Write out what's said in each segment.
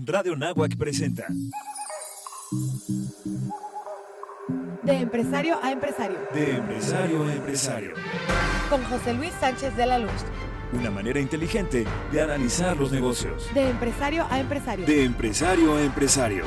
Radio Náhuac presenta De empresario a empresario. De empresario a empresario. Con José Luis Sánchez de la Luz. Una manera inteligente de analizar los negocios. De empresario a empresario. De empresario a empresario.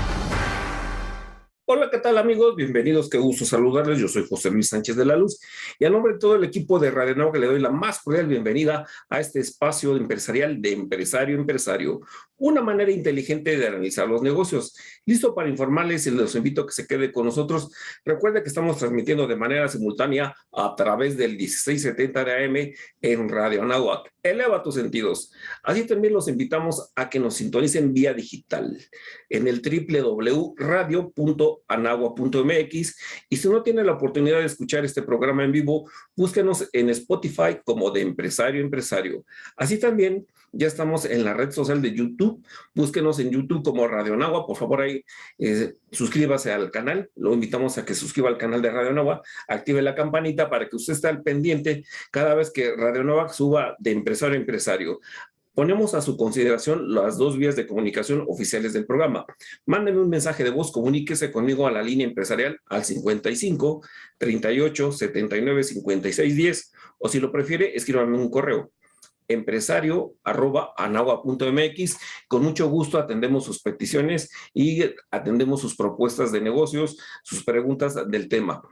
Hola, ¿qué tal amigos? Bienvenidos, qué gusto saludarles. Yo soy José Luis Sánchez de la Luz y a nombre de todo el equipo de Radio Náhuac le doy la más cordial bienvenida a este espacio empresarial de empresario a empresario. Una manera inteligente de analizar los negocios. Listo para informarles y los invito a que se quede con nosotros. Recuerde que estamos transmitiendo de manera simultánea a través del 1670 de AM en Radio Náhuac. Eleva tus sentidos. Así también los invitamos a que nos sintonicen vía digital en el www.radio.anagua.mx y si no tiene la oportunidad de escuchar este programa en vivo, búsquenos en Spotify como de empresario a empresario. Así también ya estamos en la red social de YouTube. Búsquenos en YouTube como Radio Náhuac. Por favor, ahí suscríbase al canal. Lo invitamos a que suscriba al canal de Radio Náhuac. Active la campanita para que usted esté al pendiente cada vez que Radio Náhuac suba de empresario a empresario. Ponemos a su consideración las dos vías de comunicación oficiales del programa. Mándeme un mensaje de voz, comuníquese conmigo a la línea empresarial al 55 38 79 56 10 o si lo prefiere, escríbame un correo empresario@anagua.mx. Con mucho gusto atendemos sus peticiones y atendemos sus propuestas de negocios, sus preguntas del tema.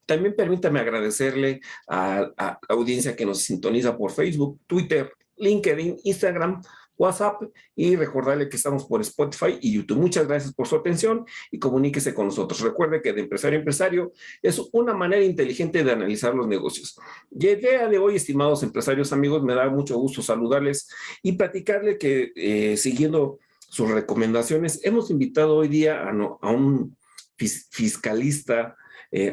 También permítame agradecerle a la audiencia que nos sintoniza por Facebook, Twitter, LinkedIn, Instagram, WhatsApp y recordarle que estamos por Spotify y YouTube. Muchas gracias por su atención y comuníquese con nosotros. Recuerde que de empresario a empresario es una manera inteligente de analizar los negocios. Y el día de hoy, estimados empresarios amigos, me da mucho gusto saludarles y platicarle que siguiendo sus recomendaciones, hemos invitado hoy día a un fiscalista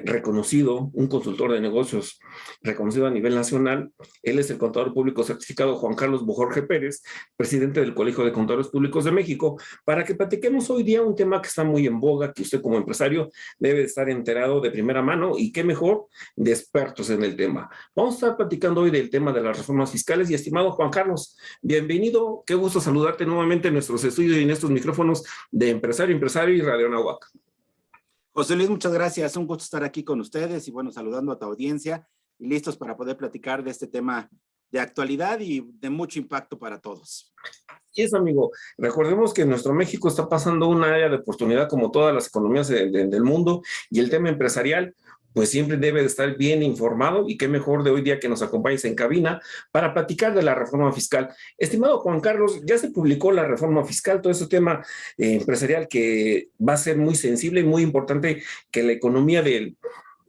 reconocido, un consultor de negocios reconocido a nivel nacional. Él es el contador público certificado Juan Carlos Bojorge Pérez, presidente del Colegio de Contadores Públicos de México, para que platiquemos hoy día un tema que está muy en boga, que usted como empresario debe estar enterado de primera mano y qué mejor de expertos en el tema. Vamos a estar platicando hoy del tema de las reformas fiscales y estimado Juan Carlos, bienvenido, qué gusto saludarte nuevamente en nuestros estudios y en estos micrófonos de Empresario a Empresario y Radio Náhuac. José Luis, muchas gracias. Un gusto estar aquí con ustedes y bueno, saludando a tu audiencia y listos para poder platicar de este tema de actualidad y de mucho impacto para todos. Sí, es, amigo. Recordemos que nuestro México está pasando una área de oportunidad como todas las economías del mundo y el tema empresarial pues siempre debe de estar bien informado y qué mejor de hoy día que nos acompañes en cabina para platicar de la reforma fiscal. Estimado Juan Carlos, ya se publicó la reforma fiscal, todo ese tema empresarial que va a ser muy sensible y muy importante que la economía de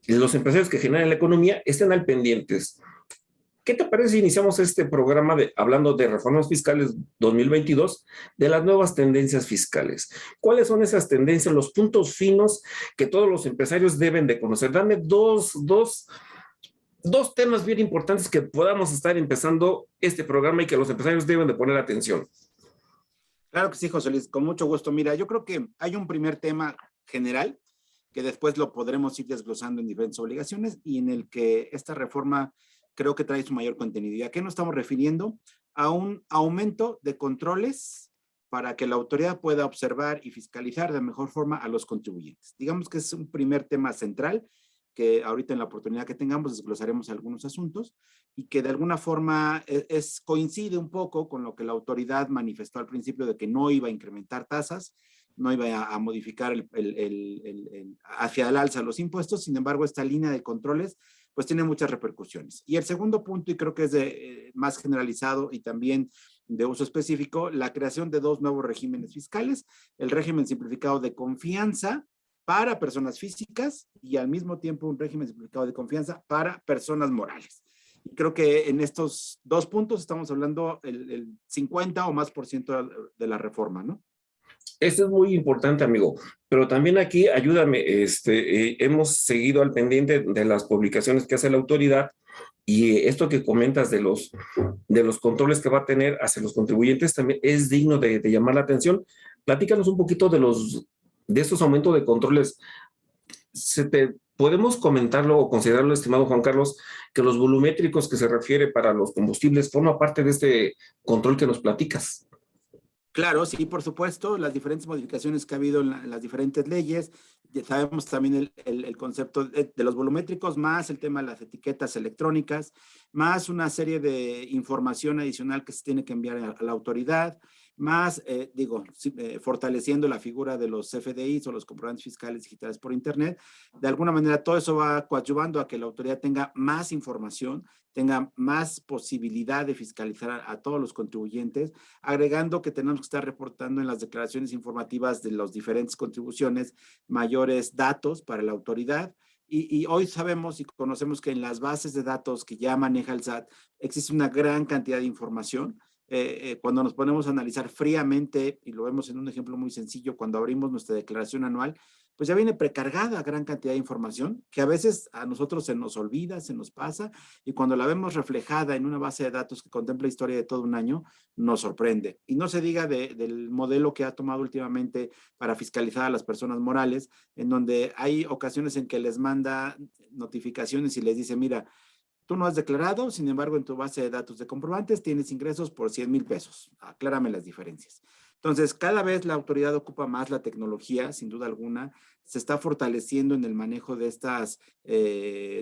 los empresarios que generan la economía estén al pendientes. ¿Qué te parece si iniciamos este programa hablando de reformas fiscales 2022, de las nuevas tendencias fiscales? ¿Cuáles son esas tendencias, los puntos finos que todos los empresarios deben de conocer? Dame dos temas bien importantes que podamos estar empezando este programa y que los empresarios deben de poner atención. Claro que sí, José Luis, con mucho gusto. Mira, yo creo que hay un primer tema general que después lo podremos ir desglosando en diferentes obligaciones y en el que esta reforma creo que trae su mayor contenido. ¿Y a qué nos estamos refiriendo? A un aumento de controles para que la autoridad pueda observar y fiscalizar de mejor forma a los contribuyentes. Digamos que es un primer tema central que ahorita en la oportunidad que tengamos desglosaremos algunos asuntos y que de alguna forma coincide un poco con lo que la autoridad manifestó al principio de que no iba a incrementar tasas, no iba a modificar hacia el alza los impuestos. Sin embargo, esta línea de controles pues tiene muchas repercusiones. Y el segundo punto, y creo que es más generalizado y también de uso específico, la creación de dos nuevos regímenes fiscales, el régimen simplificado de confianza para personas físicas y al mismo tiempo un régimen simplificado de confianza para personas morales. Y creo que en estos dos puntos estamos hablando el 50 o más por ciento de la reforma, ¿no? Esto es muy importante, amigo, pero también aquí ayúdame, hemos seguido al pendiente de las publicaciones que hace la autoridad y esto que comentas de los controles que va a tener hacia los contribuyentes también es digno de llamar la atención. Platícanos un poquito de estos aumentos de controles. ¿Podemos comentarlo o considerarlo, estimado Juan Carlos, que los volumétricos que se refiere para los combustibles forman parte de este control que nos platicas? Claro, sí, por supuesto, las diferentes modificaciones que ha habido en las diferentes leyes. Ya sabemos también el concepto de los volumétricos, más el tema de las etiquetas electrónicas, más una serie de información adicional que se tiene que enviar a la autoridad, más, fortaleciendo la figura de los CFDIs o los comprobantes fiscales digitales por Internet. De alguna manera, todo eso va coadyuvando a que la autoridad tenga más información, tenga más posibilidad de fiscalizar a todos los contribuyentes, agregando que tenemos que estar reportando en las declaraciones informativas de las diferentes contribuciones mayores datos para la autoridad. Y hoy sabemos y conocemos que en las bases de datos que ya maneja el SAT existe una gran cantidad de información. Cuando nos ponemos a analizar fríamente, y lo vemos en un ejemplo muy sencillo, cuando abrimos nuestra declaración anual, pues ya viene precargada gran cantidad de información que a veces a nosotros se nos olvida, se nos pasa, y cuando la vemos reflejada en una base de datos que contempla la historia de todo un año, nos sorprende. Y no se diga del modelo que ha tomado últimamente para fiscalizar a las personas morales, en donde hay ocasiones en que les manda notificaciones y les dice, mira, tú no has declarado, sin embargo, en tu base de datos de comprobantes tienes ingresos por 100,000 pesos. Aclárame las diferencias. Entonces, cada vez la autoridad ocupa más la tecnología, sin duda alguna, se está fortaleciendo en el manejo de estas,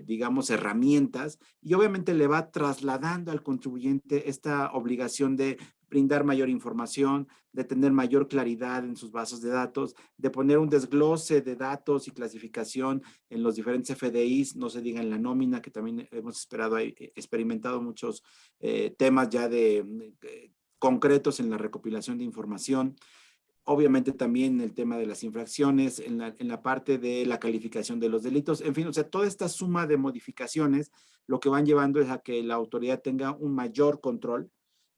digamos, herramientas, y obviamente le va trasladando al contribuyente esta obligación de brindar mayor información, de tener mayor claridad en sus bases de datos, de poner un desglose de datos y clasificación en los diferentes FDIs, no se diga en la nómina, que también hemos experimentado muchos temas ya de concretos en la recopilación de información. Obviamente también el tema de las infracciones, en la parte de la calificación de los delitos, en fin, o sea, toda esta suma de modificaciones lo que van llevando es a que la autoridad tenga un mayor control,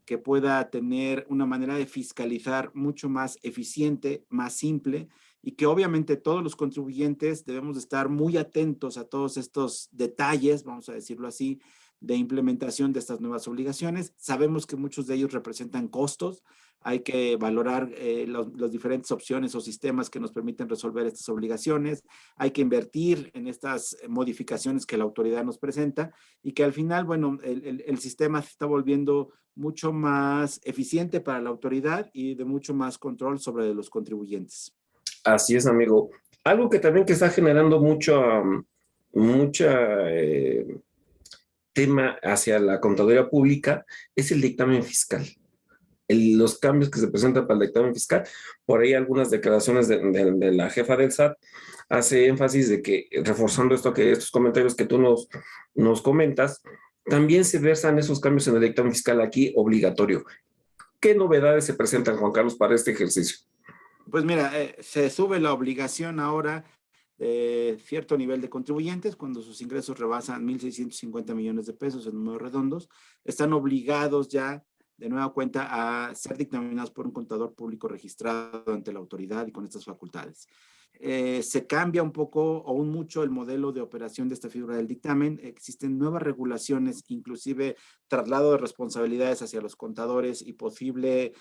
que pueda tener una manera de fiscalizar mucho más eficiente, más simple, y que obviamente todos los contribuyentes debemos de estar muy atentos a todos estos detalles, vamos a decirlo así, de implementación de estas nuevas obligaciones. Sabemos que muchos de ellos representan costos. Hay que valorar las diferentes opciones o sistemas que nos permiten resolver estas obligaciones. Hay que invertir en estas modificaciones que la autoridad nos presenta y que al final, bueno, el sistema se está volviendo mucho más eficiente para la autoridad y de mucho más control sobre los contribuyentes. Así es, amigo. Algo que también que está generando mucha tema hacia la contaduría pública es el dictamen fiscal. Los cambios que se presentan para el dictamen fiscal, por ahí algunas declaraciones de la jefa del SAT hace énfasis de que, reforzando estos comentarios que tú nos comentas, también se versan esos cambios en el dictamen fiscal aquí obligatorio. ¿Qué novedades se presentan, Juan Carlos, para este ejercicio? Pues mira, se sube la obligación ahora de cierto nivel de contribuyentes cuando sus ingresos rebasan 1,650 millones de pesos en números redondos. Están obligados ya de nueva cuenta a ser dictaminados por un contador público registrado ante la autoridad y con estas facultades. Se cambia un poco o un mucho el modelo de operación de esta figura del dictamen. Existen nuevas regulaciones, inclusive traslado de responsabilidades hacia los contadores y posible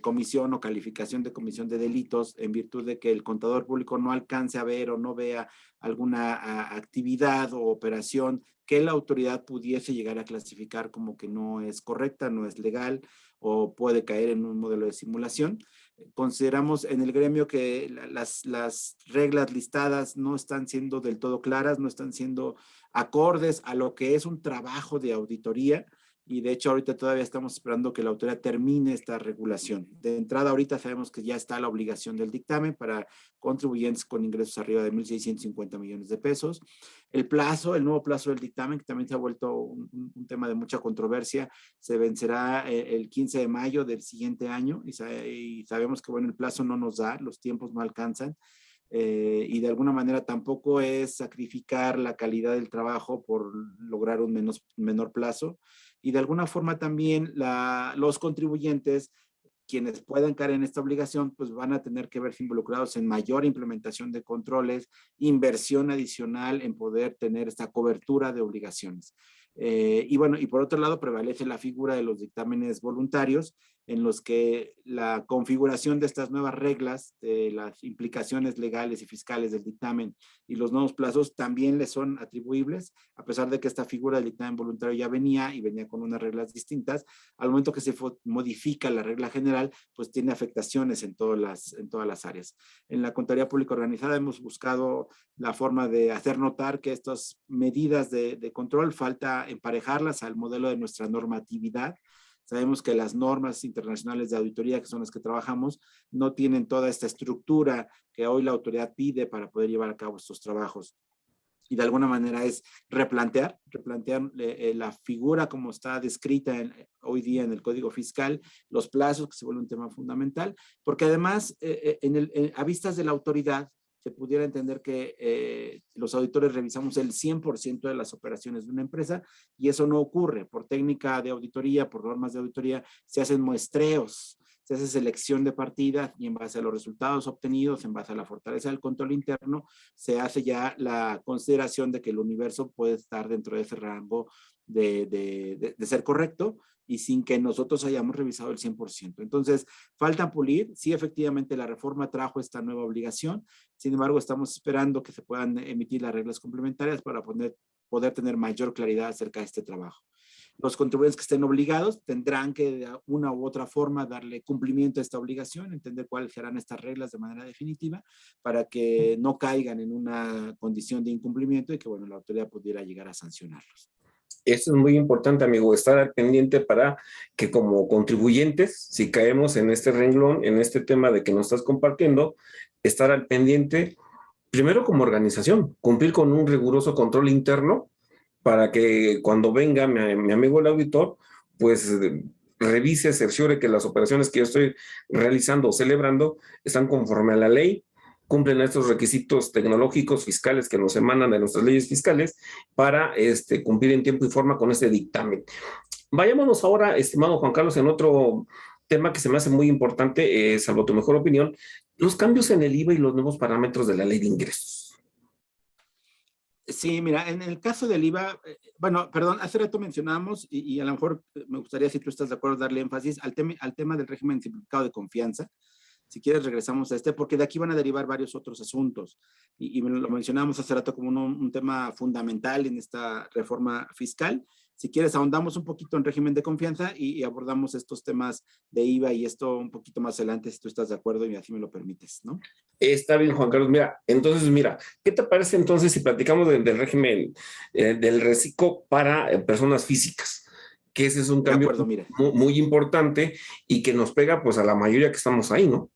comisión o calificación de comisión de delitos en virtud de que el contador público no alcance a ver o no vea alguna actividad o operación que la autoridad pudiese llegar a clasificar como que no es correcta, no es legal o puede caer en un modelo de simulación. Consideramos en el gremio que las reglas listadas no están siendo del todo claras, no están siendo acordes a lo que es un trabajo de auditoría, y de hecho ahorita todavía estamos esperando que la autoridad termine esta regulación. De entrada ahorita sabemos que ya está la obligación del dictamen para contribuyentes con ingresos arriba de 1,650 millones de pesos. El nuevo plazo del dictamen, que también se ha vuelto un tema de mucha controversia, se vencerá el 15 de mayo del siguiente año y sabemos que bueno, el plazo no nos da, los tiempos no alcanzan. Y de alguna manera tampoco es sacrificar la calidad del trabajo por lograr un menor plazo. Y de alguna forma también los contribuyentes, quienes puedan caer en esta obligación, pues van a tener que verse involucrados en mayor implementación de controles, inversión adicional en poder tener esta cobertura de obligaciones. Y bueno, y por otro lado prevalece la figura de los dictámenes voluntarios, en los que la configuración de estas nuevas reglas, de las implicaciones legales y fiscales del dictamen y los nuevos plazos también le son atribuibles, a pesar de que esta figura del dictamen voluntario ya venía y venía con unas reglas distintas. Al momento que se modifica la regla general, pues tiene afectaciones en todas las áreas. En la Contraloría Pública Organizada hemos buscado la forma de hacer notar que estas medidas de control falta emparejarlas al modelo de nuestra normatividad. Sabemos que las normas internacionales de auditoría, que son las que trabajamos, no tienen toda esta estructura que hoy la autoridad pide para poder llevar a cabo estos trabajos. Y de alguna manera es replantear la figura como está descrita hoy día en el Código Fiscal, los plazos, que se vuelve un tema fundamental, porque además a vistas de la autoridad se pudiera entender que los auditores revisamos el 100% de las operaciones de una empresa y eso no ocurre. Por técnica de auditoría, por normas de auditoría, se hacen muestreos, se hace selección de partida y en base a los resultados obtenidos, en base a la fortaleza del control interno, se hace ya la consideración de que el universo puede estar dentro de ese rango de ser correcto y sin que nosotros hayamos revisado el 100%. Entonces, falta pulir. Sí, efectivamente, la reforma trajo esta nueva obligación. Sin embargo, estamos esperando que se puedan emitir las reglas complementarias para poder tener mayor claridad acerca de este trabajo. Los contribuyentes que estén obligados tendrán que de una u otra forma darle cumplimiento a esta obligación, entender cuáles serán estas reglas de manera definitiva para que no caigan en una condición de incumplimiento y que, bueno, la autoridad pudiera llegar a sancionarlos. Eso es muy importante, amigo, estar al pendiente para que como contribuyentes, si caemos en este renglón, en este tema de que nos estás compartiendo, estar al pendiente, primero como organización, cumplir con un riguroso control interno para que cuando venga mi amigo el auditor, pues revise, cerciore que las operaciones que yo estoy realizando o celebrando están conforme a la ley, cumplen estos requisitos tecnológicos fiscales que nos emanan de nuestras leyes fiscales para cumplir en tiempo y forma con este dictamen. Vayámonos ahora, estimado Juan Carlos, en otro tema que se me hace muy importante, salvo tu mejor opinión, los cambios en el IVA y los nuevos parámetros de la ley de ingresos. Sí, mira, en el caso del IVA, bueno, perdón, hace rato mencionamos y a lo mejor me gustaría, si tú estás de acuerdo, darle énfasis al tema del régimen simplificado de confianza. Si quieres, regresamos a porque de aquí van a derivar varios otros asuntos. Y lo mencionamos hace rato como un tema fundamental en esta reforma fiscal. Si quieres, ahondamos un poquito en régimen de confianza y abordamos estos temas de IVA y esto un poquito más adelante, si tú estás de acuerdo y así me lo permites, ¿no? Está bien, Juan Carlos. Mira, ¿qué te parece entonces si platicamos del régimen del reciclo para personas físicas? Que ese es un cambio muy, muy importante y que nos pega pues a la mayoría que estamos ahí, ¿no?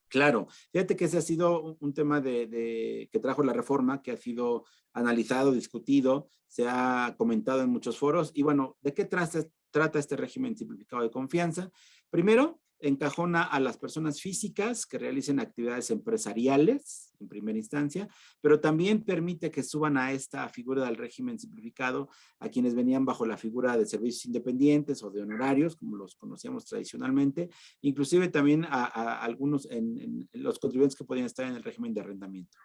Claro, fíjate que ese ha sido un tema que trajo la reforma, que ha sido analizado, discutido, se ha comentado en muchos foros. Y bueno, ¿de qué trata este régimen simplificado de confianza? Primero, encajona a las personas físicas que realicen actividades empresariales en primera instancia, pero también permite que suban a esta figura del régimen simplificado a quienes venían bajo la figura de servicios independientes o de honorarios, como los conocíamos tradicionalmente, inclusive también a algunos en los contribuyentes que podían estar en el régimen de arrendamiento.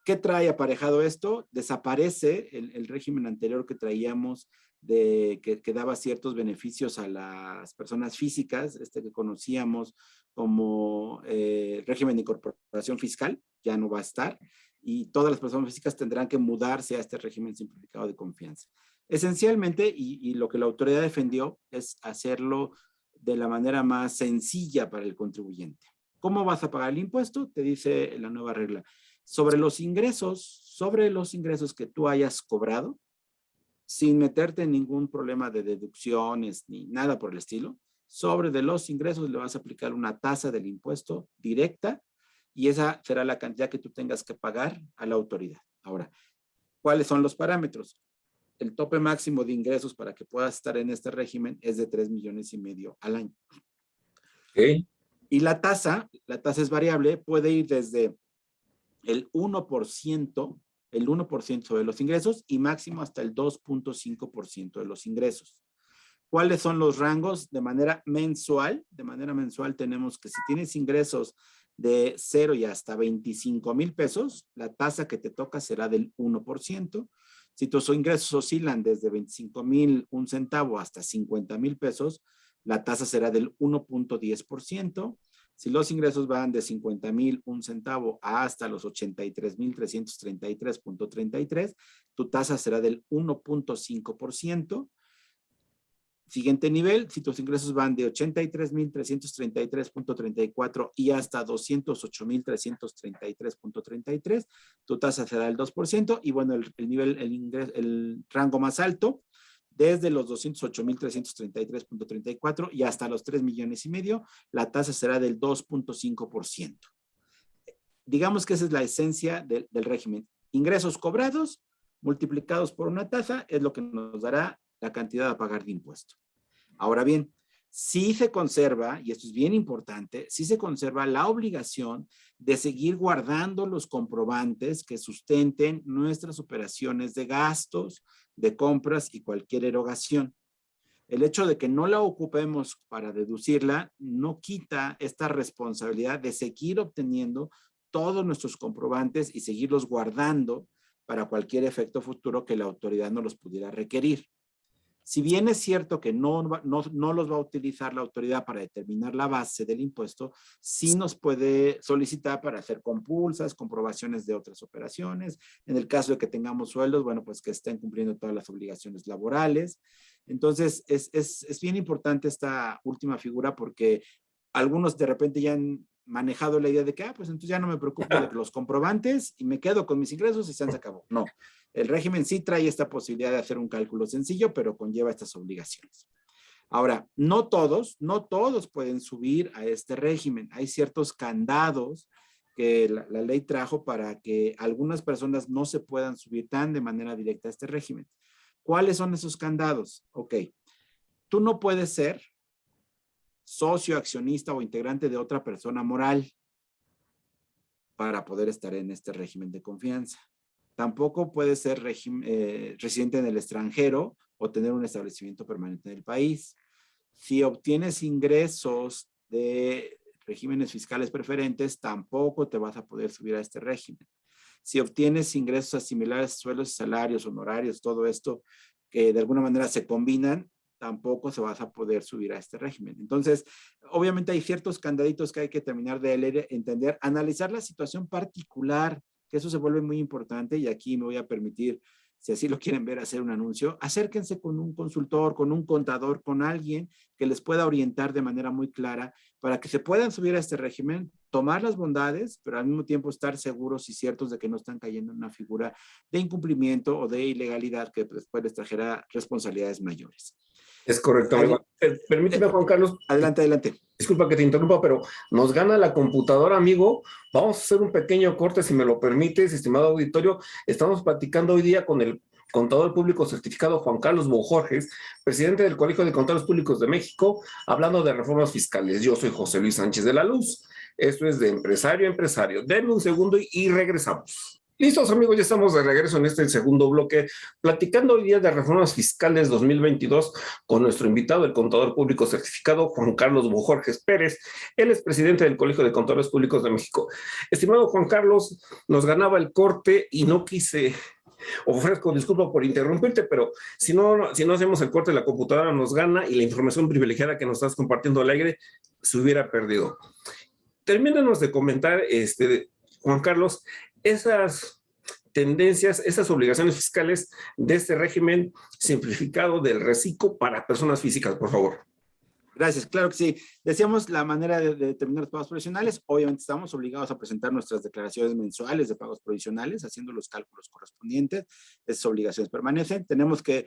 ¿Qué trae aparejado esto? Desaparece el régimen anterior que traíamos que daba ciertos beneficios a las personas físicas, que conocíamos como régimen de incorporación fiscal, ya no va a estar, y todas las personas físicas tendrán que mudarse a este régimen simplificado de confianza. Esencialmente, y lo que la autoridad defendió, es hacerlo de la manera más sencilla para el contribuyente. ¿Cómo vas a pagar el impuesto? Te dice la nueva regla. Sobre los ingresos que tú hayas cobrado, sin meterte en ningún problema de deducciones ni nada por el estilo, sobre de los ingresos le vas a aplicar una tasa del impuesto directa y esa será la cantidad que tú tengas que pagar a la autoridad. Ahora, ¿cuáles son los parámetros? El tope máximo de ingresos para que puedas estar en este régimen es de 3,5 millones al año. Okay. Y la tasa es variable, puede ir desde el 1% de los ingresos y máximo hasta el 2.5% de los ingresos. ¿Cuáles son los rangos? De manera mensual tenemos que si tienes ingresos de 0 y hasta 25,000 pesos, la tasa que te toca será del 1%. Si tus ingresos oscilan desde 25,000, un centavo hasta 50,000 pesos, la tasa será del 1.10%. Si los ingresos van de 50,000, un centavo, hasta los 83,333.33, tu tasa será del 1.5%. Siguiente nivel, si tus ingresos van de 83,333.34 y hasta 208,333.33, tu tasa será del 2%. Y bueno, el rango más alto, desde los 208,333.34 y hasta los 3,500,000, la tasa será del 2.5%. Digamos que esa es la esencia del régimen. Ingresos cobrados multiplicados por una tasa es lo que nos dará la cantidad a pagar de impuesto. Ahora bien, sí se conserva, y esto es bien importante, sí se conserva la obligación de seguir guardando los comprobantes que sustenten nuestras operaciones de gastos, de compras y cualquier erogación. El hecho de que no la ocupemos para deducirla no quita esta responsabilidad de seguir obteniendo todos nuestros comprobantes y seguirlos guardando para cualquier efecto futuro que la autoridad no los pudiera requerir. Si bien es cierto que no los va a utilizar la autoridad para determinar la base del impuesto, sí nos puede solicitar para hacer compulsas, comprobaciones de otras operaciones. En el caso de que tengamos sueldos, bueno, pues que estén cumpliendo todas las obligaciones laborales. Entonces, es bien importante esta última figura porque algunos de repente ya han manejado la idea de que, pues entonces ya no me preocupo de los comprobantes y me quedo con mis ingresos y se acabó. No, el régimen sí trae esta posibilidad de hacer un cálculo sencillo, pero conlleva estas obligaciones. Ahora, no todos pueden subir a este régimen. Hay ciertos candados que la ley trajo para que algunas personas no se puedan subir tan de manera directa a este régimen. ¿Cuáles son esos candados? Ok, tú no puedes ser socio, accionista o integrante de otra persona moral para poder estar en este régimen de confianza. Tampoco puedes ser residente en el extranjero o tener un establecimiento permanente en el país. Si obtienes ingresos de regímenes fiscales preferentes, tampoco te vas a poder subir a este régimen. Si obtienes ingresos similares, sueldos y salarios, honorarios, todo esto que de alguna manera se combinan, tampoco se vas a poder subir a este régimen. Entonces, obviamente hay ciertos candaditos que hay que terminar de leer, entender, analizar la situación particular, que eso se vuelve muy importante, y aquí me voy a permitir, si así lo quieren ver, hacer un anuncio. Acérquense con un consultor, con un contador, con alguien que les pueda orientar de manera muy clara para que se puedan subir a este régimen, tomar las bondades, pero al mismo tiempo estar seguros y ciertos de que no están cayendo en una figura de incumplimiento o de ilegalidad que después les trajera responsabilidades mayores. Es correcto, amigo. Permíteme, Juan Carlos. Adelante, adelante. Disculpa que te interrumpa, pero nos gana la computadora, amigo. Vamos a hacer un pequeño corte, si me lo permites, estimado auditorio. Estamos platicando hoy día con el contador público certificado Juan Carlos Bojorges, presidente del Colegio de Contadores Públicos de México, hablando de reformas fiscales. Yo soy José Luis Sánchez de la Luz. Esto es de Empresario a Empresario. Denme un segundo y regresamos. Listos, amigos, ya estamos de regreso en este segundo bloque, platicando hoy día de reformas fiscales 2022 con nuestro invitado, el contador público certificado Juan Carlos Bojorges Pérez. Él es presidente del Colegio de Contadores Públicos de México. Estimado Juan Carlos, nos ganaba el corte y no quise, ofrezco disculpa por interrumpirte, pero si no hacemos el corte, la computadora nos gana y la información privilegiada que nos estás compartiendo al aire se hubiera perdido. Termínanos de comentar, Juan Carlos, esas tendencias, esas obligaciones fiscales de este régimen simplificado del reciclo para personas físicas, por favor. Gracias, claro que sí. Decíamos la manera de determinar los pagos provisionales. Obviamente estamos obligados a presentar nuestras declaraciones mensuales de pagos provisionales, haciendo los cálculos correspondientes. Esas obligaciones permanecen. Tenemos que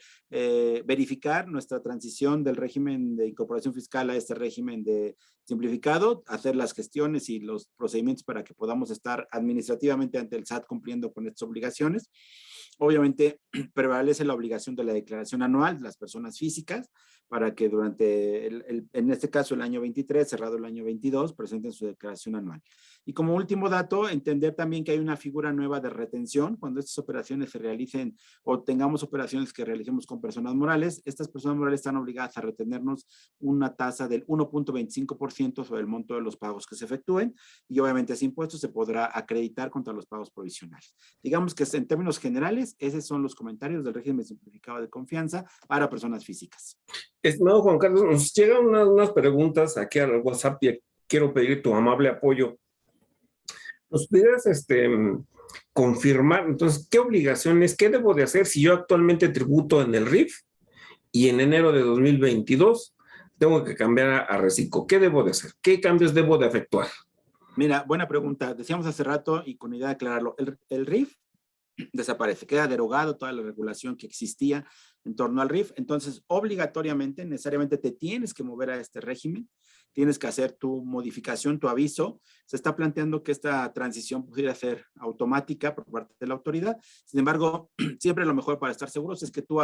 verificar nuestra transición del régimen de incorporación fiscal a este régimen de simplificado, hacer las gestiones y los procedimientos para que podamos estar administrativamente ante el SAT cumpliendo con estas obligaciones. Obviamente prevalece la obligación de la declaración anual de las personas físicas para que durante, en este caso, el año 23, cerrado el año 22, presenten su declaración anual. Y como último dato, entender también que hay una figura nueva de retención. Cuando estas operaciones se realicen o tengamos operaciones que realicemos con personas morales, estas personas morales están obligadas a retenernos una tasa del 1.25% sobre el monto de los pagos que se efectúen, y obviamente ese impuesto se podrá acreditar contra los pagos provisionales. Digamos que en términos generales, esos son los comentarios del régimen simplificado de confianza para personas físicas. Estimado Juan Carlos, nos llegan unas preguntas aquí al WhatsApp y quiero pedir tu amable apoyo. ¿Nos pudieras confirmar, entonces, qué obligaciones, qué debo de hacer si yo actualmente tributo en el RIF y en enero de 2022 tengo que cambiar a Reciclo? ¿Qué debo de hacer? ¿Qué cambios debo de efectuar? Mira, buena pregunta. Decíamos hace rato y con idea de aclararlo, el RIF desaparece, queda derogado toda la regulación que existía en torno al RIF, entonces obligatoriamente, necesariamente te tienes que mover a este régimen, tienes que hacer tu modificación, tu aviso. Se está planteando que esta transición pudiera ser automática por parte de la autoridad. Sin embargo, siempre lo mejor para estar seguros es que tú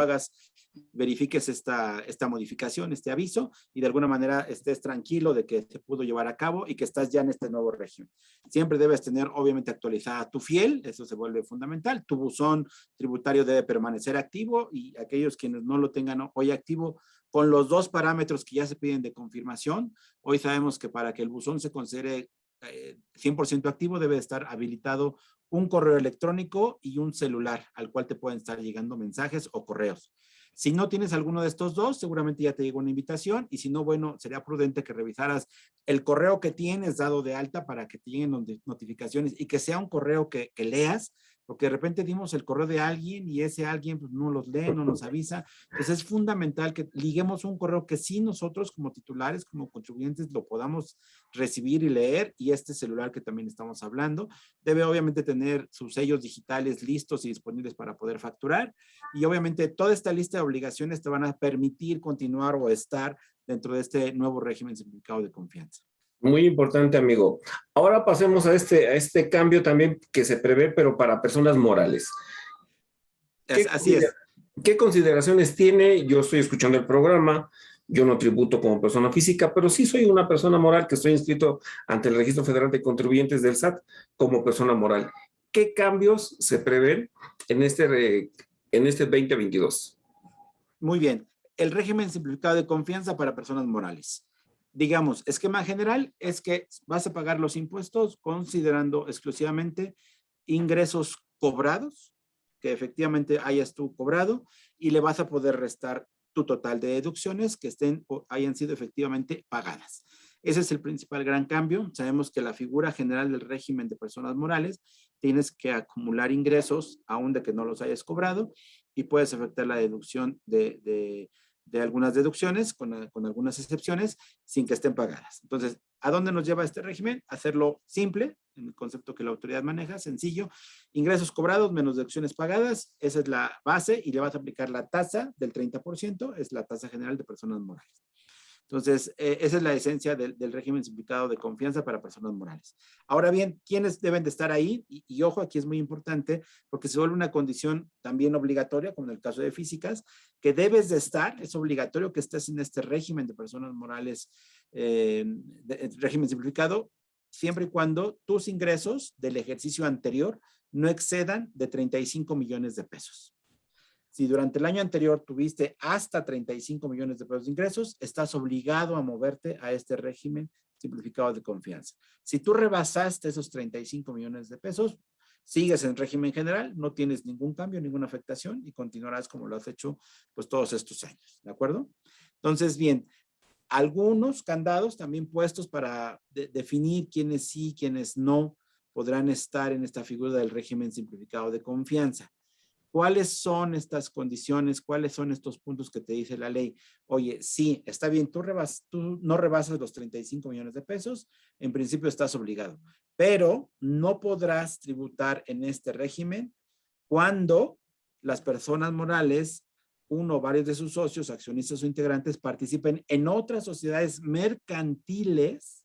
verifiques esta modificación, este aviso, y de alguna manera estés tranquilo de que se pudo llevar a cabo y que estás ya en este nuevo régimen. Siempre debes tener, obviamente, actualizada tu fiel, eso se vuelve fundamental. Tu buzón tributario debe permanecer activo y aquellos quienes no lo tengan hoy activo, con los dos parámetros que ya se piden de confirmación. Hoy sabemos que para que el buzón se considere 100% activo debe estar habilitado un correo electrónico y un celular al cual te pueden estar llegando mensajes o correos. Si no tienes alguno de estos dos, seguramente ya te llegó una invitación, y si no, bueno, sería prudente que revisaras el correo que tienes dado de alta para que te lleguen notificaciones y que sea un correo que leas, porque de repente dimos el correo de alguien y ese alguien pues, no los lee, no nos avisa. Entonces es fundamental que liguemos un correo que sí nosotros como titulares, como contribuyentes, lo podamos recibir y leer, y este celular que también estamos hablando debe obviamente tener sus sellos digitales listos y disponibles para poder facturar, y obviamente toda esta lista de obligaciones te van a permitir continuar o estar dentro de este nuevo régimen simplificado de confianza. Muy importante, amigo. Ahora pasemos a este cambio también que se prevé, pero para personas morales. Así es. ¿Qué consideraciones tiene? Yo estoy escuchando el programa, yo no tributo como persona física, pero sí soy una persona moral que estoy inscrito ante el Registro Federal de Contribuyentes del SAT como persona moral. ¿Qué cambios se prevén en este 2022? Muy bien. El régimen simplificado de confianza para personas morales. Digamos, esquema general es que vas a pagar los impuestos considerando exclusivamente ingresos cobrados, que efectivamente hayas tú cobrado, y le vas a poder restar tu total de deducciones que estén o hayan sido efectivamente pagadas. Ese es el principal gran cambio. Sabemos que la figura general del régimen de personas morales, tienes que acumular ingresos aún de que no los hayas cobrado, y puedes efectuar la deducción de algunas deducciones con algunas excepciones sin que estén pagadas. Entonces, ¿a dónde nos lleva este régimen? Hacerlo simple, en el concepto que la autoridad maneja, sencillo. Ingresos cobrados menos deducciones pagadas, esa es la base, y le vas a aplicar la tasa del 30%, es la tasa general de personas morales. Entonces, esa es la esencia del régimen simplificado de confianza para personas morales. Ahora bien, ¿quiénes deben de estar ahí? Y ojo, aquí es muy importante porque se vuelve una condición también obligatoria, como en el caso de físicas, que debes de estar, es obligatorio que estés en este régimen de personas morales, régimen simplificado, siempre y cuando tus ingresos del ejercicio anterior no excedan de 35 millones de pesos. Si durante el año anterior tuviste hasta 35 millones de pesos de ingresos, estás obligado a moverte a este régimen simplificado de confianza. Si tú rebasaste esos 35 millones de pesos, sigues en régimen general, no tienes ningún cambio, ninguna afectación, y continuarás como lo has hecho pues todos estos años, ¿de acuerdo? Entonces, bien, algunos candados también puestos para definir quiénes sí, quiénes no podrán estar en esta figura del régimen simplificado de confianza. ¿Cuáles son estas condiciones? ¿Cuáles son estos puntos que te dice la ley? Oye, sí, está bien, tú no rebasas los 35 millones de pesos, en principio estás obligado, pero no podrás tributar en este régimen cuando las personas morales, uno o varios de sus socios, accionistas o integrantes, participen en otras sociedades mercantiles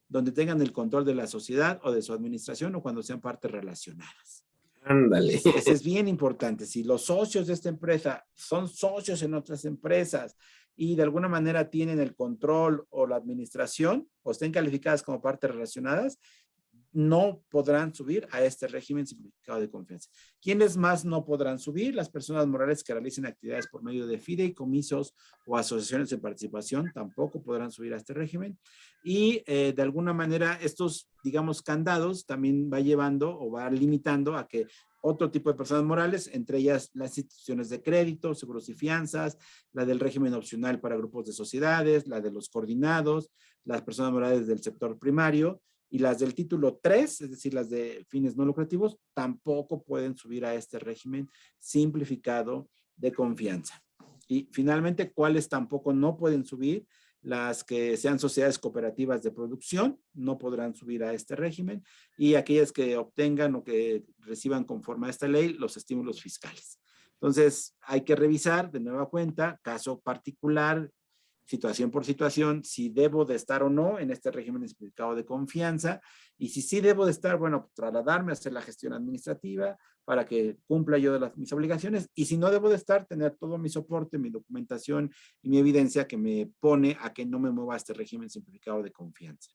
donde tengan el control de la sociedad o de su administración, o cuando sean partes relacionadas. Ándale. Ese es bien importante. Si los socios de esta empresa son socios en otras empresas y de alguna manera tienen el control o la administración o estén calificadas como partes relacionadas, no podrán subir a este régimen simplificado de confianza. ¿Quiénes más no podrán subir? Las personas morales que realicen actividades por medio de fideicomisos o asociaciones de participación tampoco podrán subir a este régimen. Y de alguna manera estos, digamos, candados también va llevando o va limitando a que otro tipo de personas morales, entre ellas las instituciones de crédito, seguros y fianzas, la del régimen opcional para grupos de sociedades, la de los coordinados, las personas morales del sector primario y las del título 3, es decir, las de fines no lucrativos, tampoco pueden subir a este régimen simplificado de confianza. Y finalmente, ¿cuáles tampoco no pueden subir? Las que sean sociedades cooperativas de producción no podrán subir a este régimen y aquellas que obtengan o que reciban conforme a esta ley los estímulos fiscales. Entonces, hay que revisar de nueva cuenta, caso particular, situación por situación, si debo de estar o no en este régimen simplificado de confianza y si sí debo de estar, bueno, trasladarme a hacer la gestión administrativa para que cumpla yo de mis obligaciones y si no debo de estar, tener todo mi soporte, mi documentación y mi evidencia que me pone a que no me mueva a este régimen simplificado de confianza.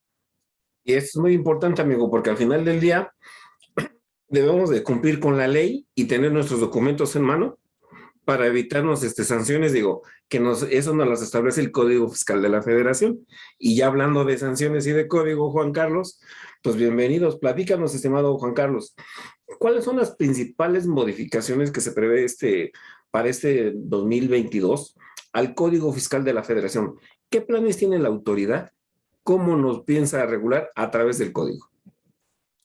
Y eso es muy importante, amigo, porque al final del día debemos de cumplir con la ley y tener nuestros documentos en mano para evitarnos sanciones, digo, eso nos las establece el Código Fiscal de la Federación. Y ya hablando de sanciones y de código, Juan Carlos, pues bienvenidos. Platícanos, estimado Juan Carlos, ¿cuáles son las principales modificaciones que se prevé para este 2022 al Código Fiscal de la Federación? ¿Qué planes tiene la autoridad? ¿Cómo nos piensa regular a través del código?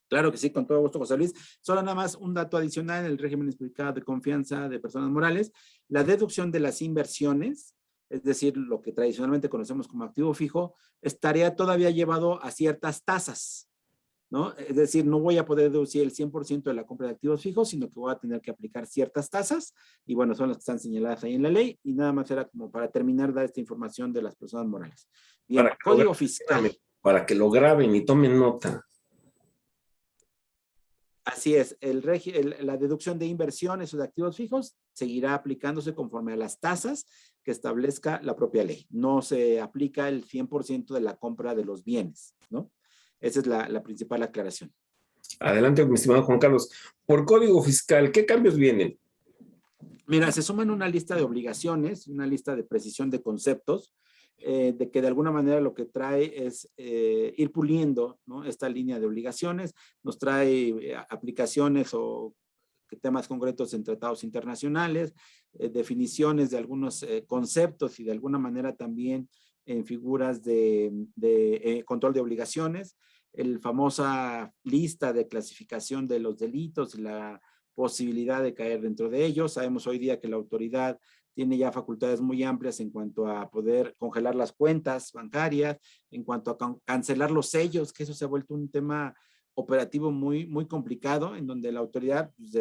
Claro que sí, con todo gusto, José Luis. Solo nada más un dato adicional en el régimen explicado de confianza de personas morales. La deducción de las inversiones, es decir, lo que tradicionalmente conocemos como activo fijo, estaría todavía llevado a ciertas tasas, ¿no? Es decir, no voy a poder deducir el 100% de la compra de activos fijos, sino que voy a tener que aplicar ciertas tasas, y bueno, son las que están señaladas ahí en la ley, y nada más era como para terminar dar esta información de las personas morales. Bien, código fiscal. Para que lo graben y tomen nota. Así es, la deducción de inversiones o de activos fijos seguirá aplicándose conforme a las tasas que establezca la propia ley. No se aplica el 100% de la compra de los bienes, ¿no? Esa es la principal aclaración. Adelante, mi estimado Juan Carlos. Por código fiscal, ¿qué cambios vienen? Mira, se suman una lista de obligaciones, una lista de precisión de conceptos, de que de alguna manera lo que trae es ir puliendo, ¿no?, esta línea de obligaciones. Nos trae aplicaciones o temas concretos en tratados internacionales, definiciones de algunos conceptos y de alguna manera también en figuras de control de obligaciones, la famosa lista de clasificación de los delitos y la posibilidad de caer dentro de ellos. Sabemos hoy día que la autoridad tiene ya facultades muy amplias en cuanto a poder congelar las cuentas bancarias, en cuanto a cancelar los sellos, que eso se ha vuelto un tema operativo muy, muy complicado, en donde la autoridad, pues,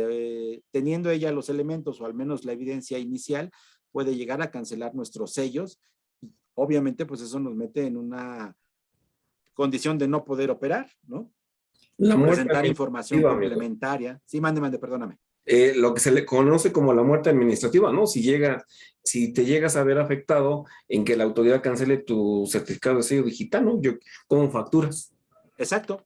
teniendo ella los elementos o al menos la evidencia inicial, puede llegar a cancelar nuestros sellos. Obviamente, pues eso nos mete en una condición de no poder operar, ¿no? Presentar información complementaria. Sí, mande, perdóname. Lo que se le conoce como la muerte administrativa, ¿no? Si te llegas a ver afectado en que la autoridad cancele tu certificado de sello digital, ¿no? ¿Cómo facturas? Exacto.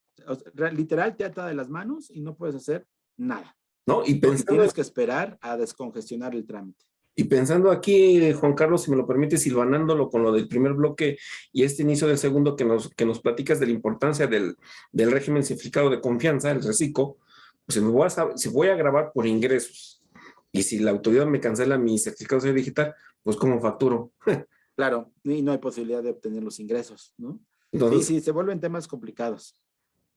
Literal, te ata de las manos y no puedes hacer nada. ¿No? Y tienes que esperar a descongestionar el trámite. Y pensando aquí, Juan Carlos, si me lo permite, silvanándolo con lo del primer bloque y este inicio del segundo que nos platicas de la importancia del régimen simplificado de confianza, el RECICO, pues si voy a grabar por ingresos y si la autoridad me cancela mi certificado de sello digital, pues ¿cómo facturo? Claro, y no hay posibilidad de obtener los ingresos, ¿no? Entonces, sí, se vuelven temas complicados.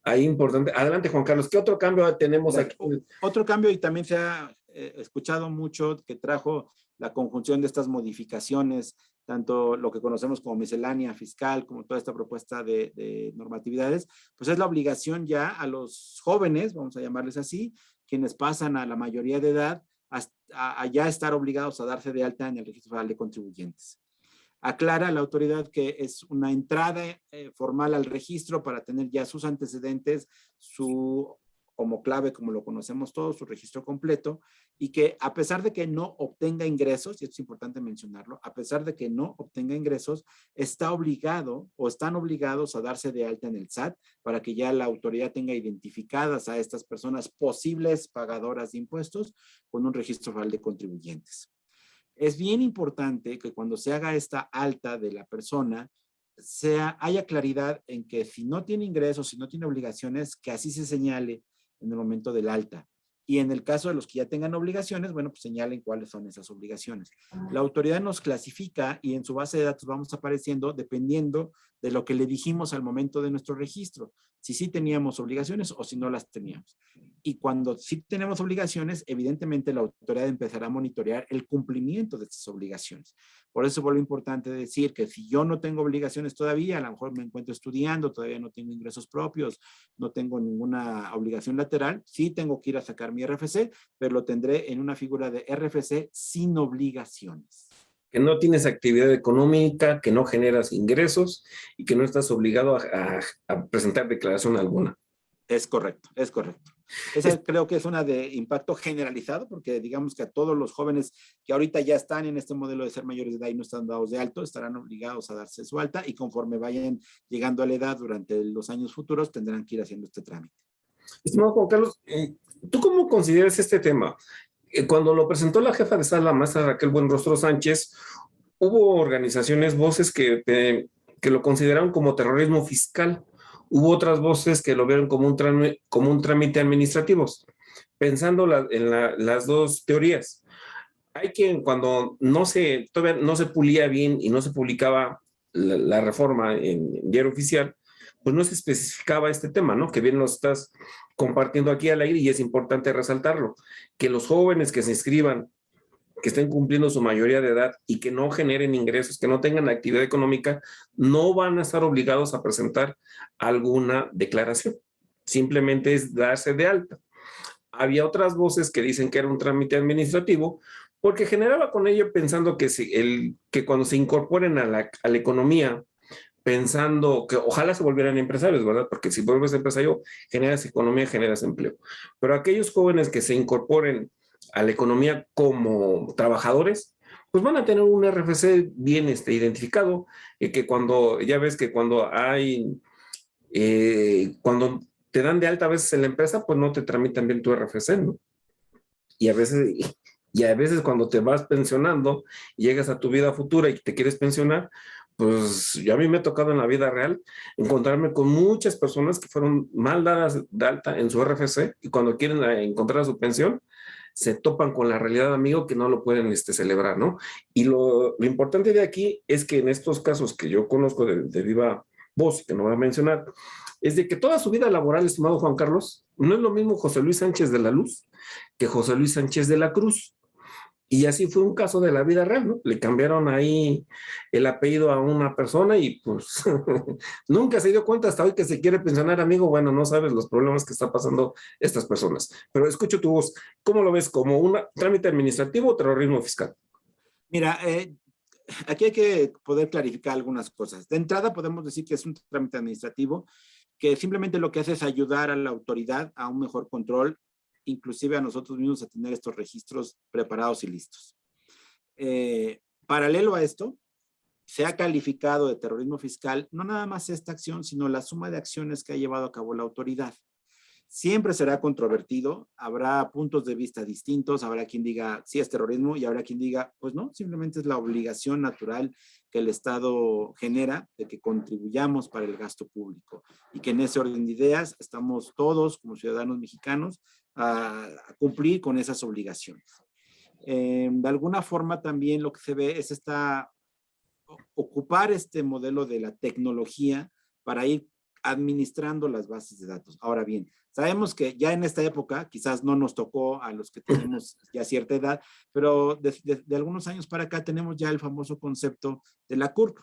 Ahí importante. Adelante, Juan Carlos. ¿Qué otro cambio tenemos aquí? Otro cambio, y también se ha escuchado mucho, que trajo la conjunción de estas modificaciones, tanto lo que conocemos como miscelánea fiscal, como toda esta propuesta de normatividades, pues es la obligación ya a los jóvenes, vamos a llamarles así, quienes pasan a la mayoría de edad, a ya estar obligados a darse de alta en el Registro Federal de Contribuyentes. Aclara la autoridad que es una entrada formal al registro para tener ya sus antecedentes, como clave, como lo conocemos todos, su registro completo, y que a pesar de que no obtenga ingresos, y esto es importante mencionarlo, a pesar de que no obtenga ingresos, está obligado o están obligados a darse de alta en el SAT para que ya la autoridad tenga identificadas a estas personas posibles pagadoras de impuestos con un registro federal de contribuyentes. Es bien importante que cuando se haga esta alta de la persona, haya claridad en que si no tiene ingresos, si no tiene obligaciones, que así se señale en el momento del alta. Y en el caso de los que ya tengan obligaciones, bueno, pues señalen cuáles son esas obligaciones. La autoridad nos clasifica y en su base de datos vamos apareciendo dependiendo de lo que le dijimos al momento de nuestro registro, si sí teníamos obligaciones o si no las teníamos. Y cuando sí tenemos obligaciones, evidentemente la autoridad empezará a monitorear el cumplimiento de estas obligaciones. Por eso vuelve importante decir que si yo no tengo obligaciones todavía, a lo mejor me encuentro estudiando, todavía no tengo ingresos propios, no tengo ninguna obligación lateral, sí tengo que ir a sacar mi RFC, pero lo tendré en una figura de RFC sin obligaciones. Que no tienes actividad económica, que no generas ingresos y que no estás obligado a presentar declaración alguna. Es correcto, es correcto. Esa creo que es una de impacto generalizado, porque digamos que a todos los jóvenes que ahorita ya están en este modelo de ser mayores de edad y no están dados de alto, estarán obligados a darse su alta y conforme vayan llegando a la edad durante los años futuros, tendrán que ir haciendo este trámite. Estimado Juan Carlos, ¿tú cómo consideras este tema? Cuando lo presentó la jefa de sala, la maestra Raquel Buenrostro Sánchez, hubo organizaciones, voces que lo consideraron como terrorismo fiscal. Hubo otras voces que lo vieron como un trámite administrativo. Pensando en las dos teorías, hay quien cuando todavía no se pulía bien y no se publicaba la reforma en diario oficial, pues no se especificaba este tema, ¿no? Que bien lo estás compartiendo aquí al aire y es importante resaltarlo, que los jóvenes que se inscriban, que estén cumpliendo su mayoría de edad y que no generen ingresos, que no tengan actividad económica, no van a estar obligados a presentar alguna declaración. Simplemente es darse de alta. Había otras voces que dicen que era un trámite administrativo, porque generaba con ello pensando que cuando se incorporen a la economía, pensando que ojalá se volvieran empresarios, ¿verdad? Porque si vuelves empresario, generas economía, generas empleo. Pero aquellos jóvenes que se incorporen a la economía como trabajadores, pues van a tener un RFC bien identificado, que cuando, ya ves que cuando cuando te dan de alta a veces en la empresa, pues no te tramitan bien tu RFC, ¿no? Y a veces cuando te vas pensionando, llegas a tu vida futura y te quieres pensionar, pues ya a mí me ha tocado en la vida real encontrarme con muchas personas que fueron mal dadas de alta en su RFC y cuando quieren encontrar su pensión, se topan con la realidad, amigo, que no lo pueden celebrar, ¿no? Y lo importante de aquí es que en estos casos que yo conozco de viva voz, que no voy a mencionar, es de que toda su vida laboral, estimado Juan Carlos, no es lo mismo José Luis Sánchez de la Luz que José Luis Sánchez de la Cruz. Y así fue un caso de la vida real, ¿no? Le cambiaron ahí el apellido a una persona y pues nunca se dio cuenta hasta hoy que se quiere pensionar, amigo. Bueno, no sabes los problemas que está pasando estas personas. Pero escucho tu voz. ¿Cómo lo ves? ¿Como un trámite administrativo o terrorismo fiscal? Mira, aquí hay que poder clarificar algunas cosas. De entrada podemos decir que es un trámite administrativo que simplemente lo que hace es ayudar a la autoridad a un mejor control, inclusive a nosotros mismos a tener estos registros preparados y listos. Paralelo a esto, se ha calificado de terrorismo fiscal no nada más esta acción, sino la suma de acciones que ha llevado a cabo la autoridad. Siempre será controvertido, habrá puntos de vista distintos, habrá quien diga sí es terrorismo y habrá quien diga pues no, simplemente es la obligación natural que el Estado genera de que contribuyamos para el gasto público y que en ese orden de ideas estamos todos como ciudadanos mexicanos a cumplir con esas obligaciones. De alguna forma también lo que se ve es ocupar este modelo de la tecnología para ir administrando las bases de datos. Ahora bien, sabemos que ya en esta época, quizás no nos tocó a los que tenemos ya cierta edad, pero de algunos años para acá tenemos ya el famoso concepto de la CURP.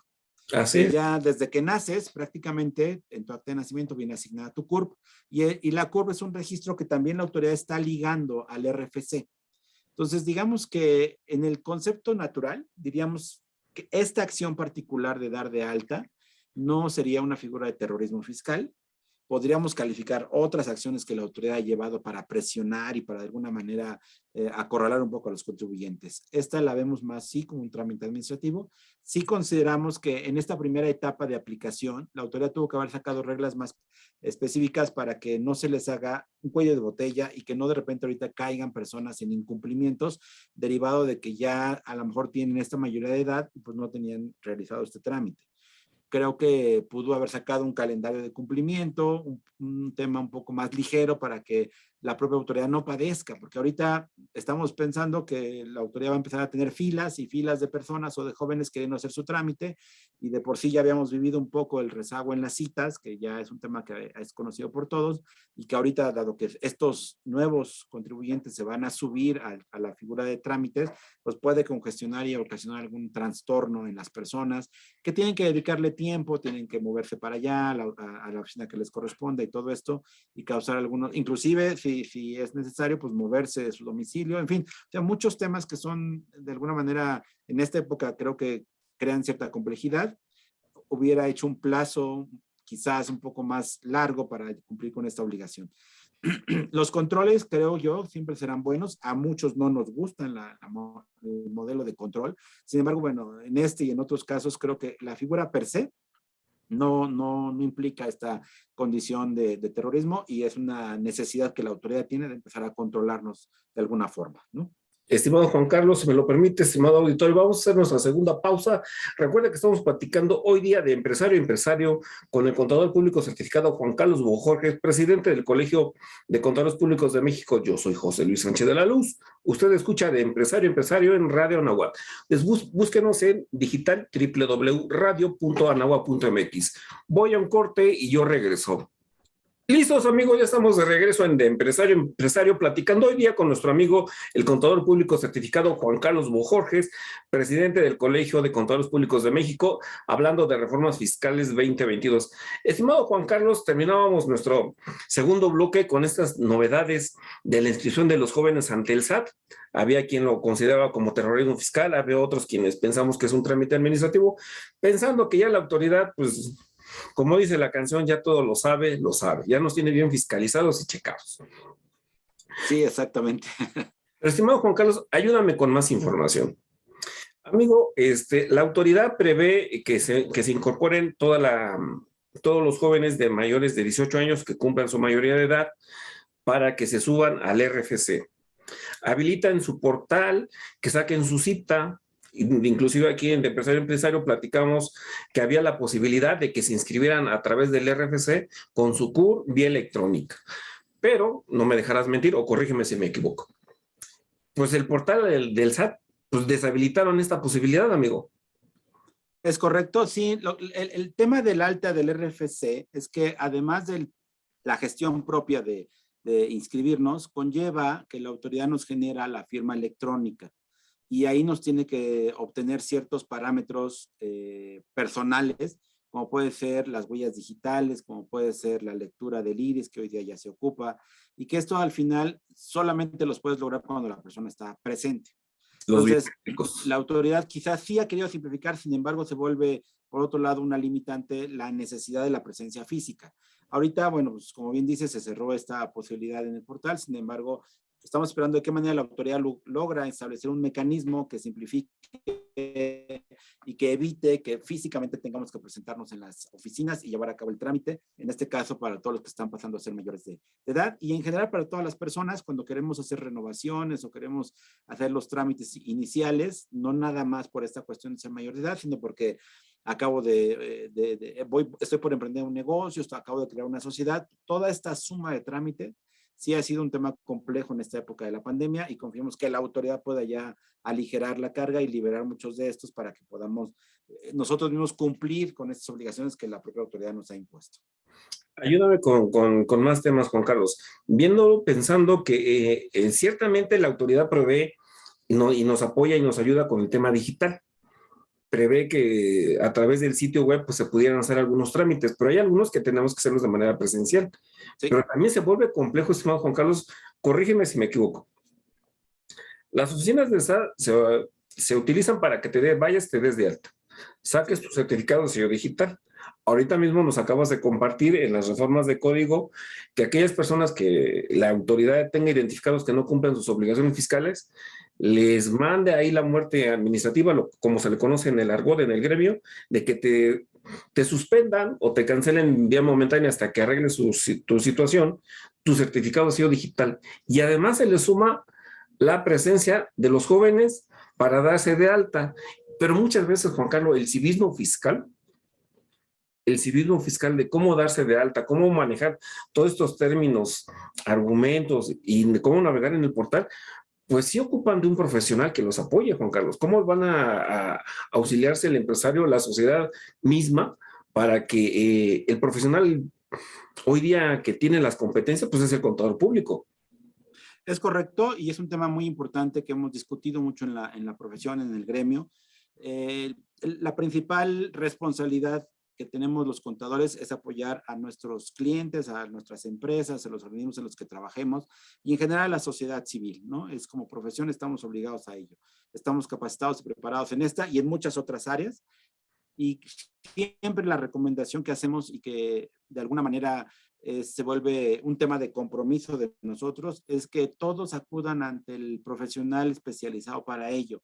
Así es. Ya desde que naces, prácticamente en tu acta de nacimiento viene asignada tu CURP y la CURP es un registro que también la autoridad está ligando al RFC. Entonces, digamos que en el concepto natural, diríamos que esta acción particular de dar de alta no sería una figura de terrorismo fiscal. Podríamos calificar otras acciones que la autoridad ha llevado para presionar y para de alguna manera acorralar un poco a los contribuyentes. Esta la vemos más sí como un trámite administrativo. Sí consideramos que en esta primera etapa de aplicación, la autoridad tuvo que haber sacado reglas más específicas para que no se les haga un cuello de botella y que no de repente ahorita caigan personas en incumplimientos derivado de que ya a lo mejor tienen esta mayoría de edad y pues no tenían realizado este trámite. Creo que pudo haber sacado un calendario de cumplimiento, un tema un poco más ligero para que la propia autoridad no padezca, porque ahorita estamos pensando que la autoridad va a empezar a tener filas y filas de personas o de jóvenes queriendo hacer su trámite, y de por sí ya habíamos vivido un poco el rezago en las citas, que ya es un tema que es conocido por todos, y que ahorita, dado que estos nuevos contribuyentes se van a subir a la figura de trámites, pues puede congestionar y ocasionar algún trastorno en las personas que tienen que dedicarle tiempo, tienen que moverse para allá, a la oficina que les corresponda y todo esto, y causar algunos, inclusive si es necesario, pues moverse de su domicilio, en fin, o sea, muchos temas que son de alguna manera en esta época creo que crean cierta complejidad. Hubiera hecho un plazo quizás un poco más largo para cumplir con esta obligación. Los controles, creo yo, siempre serán buenos. A muchos no nos gustan el modelo de control. Sin embargo, bueno, en este y en otros casos, creo que la figura per se no implica esta condición de terrorismo, y es una necesidad que la autoridad tiene de empezar a controlarnos de alguna forma, ¿no? Estimado Juan Carlos, si me lo permite, estimado auditorio, vamos a hacer nuestra segunda pausa. Recuerda que estamos platicando hoy día de empresario a empresario con el contador público certificado Juan Carlos Bojorges, presidente del Colegio de Contadores Públicos de México. Yo soy José Luis Sánchez de la Luz. Usted escucha de empresario a empresario en Radio Anahuac. Búsquenos en digital www.radio.anahuac.mx. Voy a un corte y yo regreso. Listos, amigos, ya estamos de regreso en De Empresario a Empresario, platicando hoy día con nuestro amigo, el contador público certificado Juan Carlos Bojorges, presidente del Colegio de Contadores Públicos de México, hablando de reformas fiscales 2022. Estimado Juan Carlos, terminábamos nuestro segundo bloque con estas novedades de la inscripción de los jóvenes ante el SAT. Había quien lo consideraba como terrorismo fiscal, había otros quienes pensamos que es un trámite administrativo, pensando que ya la autoridad, pues, como dice la canción, ya todo lo sabe, ya nos tiene bien fiscalizados y checados. Sí, exactamente. Pero, estimado Juan Carlos, ayúdame con más información. Amigo, la autoridad prevé que se incorporen todos los jóvenes de mayores de 18 años que cumplan su mayoría de edad para que se suban al RFC. Habilita en su portal que saquen su cita. Inclusive aquí en De Empresario a Empresario platicamos que había la posibilidad de que se inscribieran a través del RFC con su CUR vía electrónica. Pero, no me dejarás mentir, o corrígeme si me equivoco, pues el portal del SAT, pues deshabilitaron esta posibilidad, amigo. Es correcto, sí. El tema del alta del RFC es que además de la gestión propia de inscribirnos, conlleva que la autoridad nos genera la firma electrónica. Y ahí nos tiene que obtener ciertos parámetros personales, como puede ser las huellas digitales, como puede ser la lectura del iris, que hoy día ya se ocupa, y que esto al final solamente los puedes lograr cuando la persona está presente. Entonces, la autoridad quizás sí ha querido simplificar, sin embargo, se vuelve, por otro lado, una limitante la necesidad de la presencia física. Ahorita, bueno, pues como bien dice, se cerró esta posibilidad en el portal, sin embargo, estamos esperando de qué manera la autoridad logra establecer un mecanismo que simplifique y que evite que físicamente tengamos que presentarnos en las oficinas y llevar a cabo el trámite, en este caso para todos los que están pasando a ser mayores de edad, y en general para todas las personas cuando queremos hacer renovaciones o queremos hacer los trámites iniciales, no nada más por esta cuestión de ser mayor de edad, sino porque estoy por emprender un negocio, acabo de crear una sociedad. Toda esta suma de trámite sí ha sido un tema complejo en esta época de la pandemia, y confiamos que la autoridad pueda ya aligerar la carga y liberar muchos de estos para que podamos nosotros mismos cumplir con estas obligaciones que la propia autoridad nos ha impuesto. Ayúdame con más temas, Juan Carlos. Pensando que ciertamente la autoridad prevé y nos apoya y nos ayuda con el tema digital. Prevé que a través del sitio web pues, se pudieran hacer algunos trámites, pero hay algunos que tenemos que hacerlos de manera presencial. Sí. Pero también se vuelve complejo, estimado Juan Carlos, corrígeme si me equivoco. Las oficinas de SAT se utilizan para que vayas, te des de alta, saques tu certificado de sello digital. Ahorita mismo nos acabas de compartir en las reformas de código que aquellas personas que la autoridad tenga identificados que no cumplan sus obligaciones fiscales, les mande ahí la muerte administrativa, como se le conoce en el argot, en el gremio, de que te suspendan o te cancelen vía momentánea hasta que arregles tu situación, tu certificado de sello digital. Y además se le suma la presencia de los jóvenes para darse de alta. Pero muchas veces, Juan Carlos, el civismo fiscal el civismo fiscal de cómo darse de alta, cómo manejar todos estos términos, argumentos y cómo navegar en el portal, pues sí ocupan de un profesional que los apoye, Juan Carlos. ¿Cómo van a auxiliarse el empresario, la sociedad misma, para que el profesional hoy día que tiene las competencias, pues es el contador público? Es correcto y es un tema muy importante que hemos discutido mucho en la profesión, en el gremio. La principal responsabilidad que tenemos los contadores es apoyar a nuestros clientes, a nuestras empresas, a los organismos en los que trabajemos y en general a la sociedad civil, ¿no? Es como profesión estamos obligados a ello. Estamos capacitados y preparados en esta y en muchas otras áreas y siempre la recomendación que hacemos y que de alguna manera se vuelve un tema de compromiso de nosotros es que todos acudan ante el profesional especializado para ello.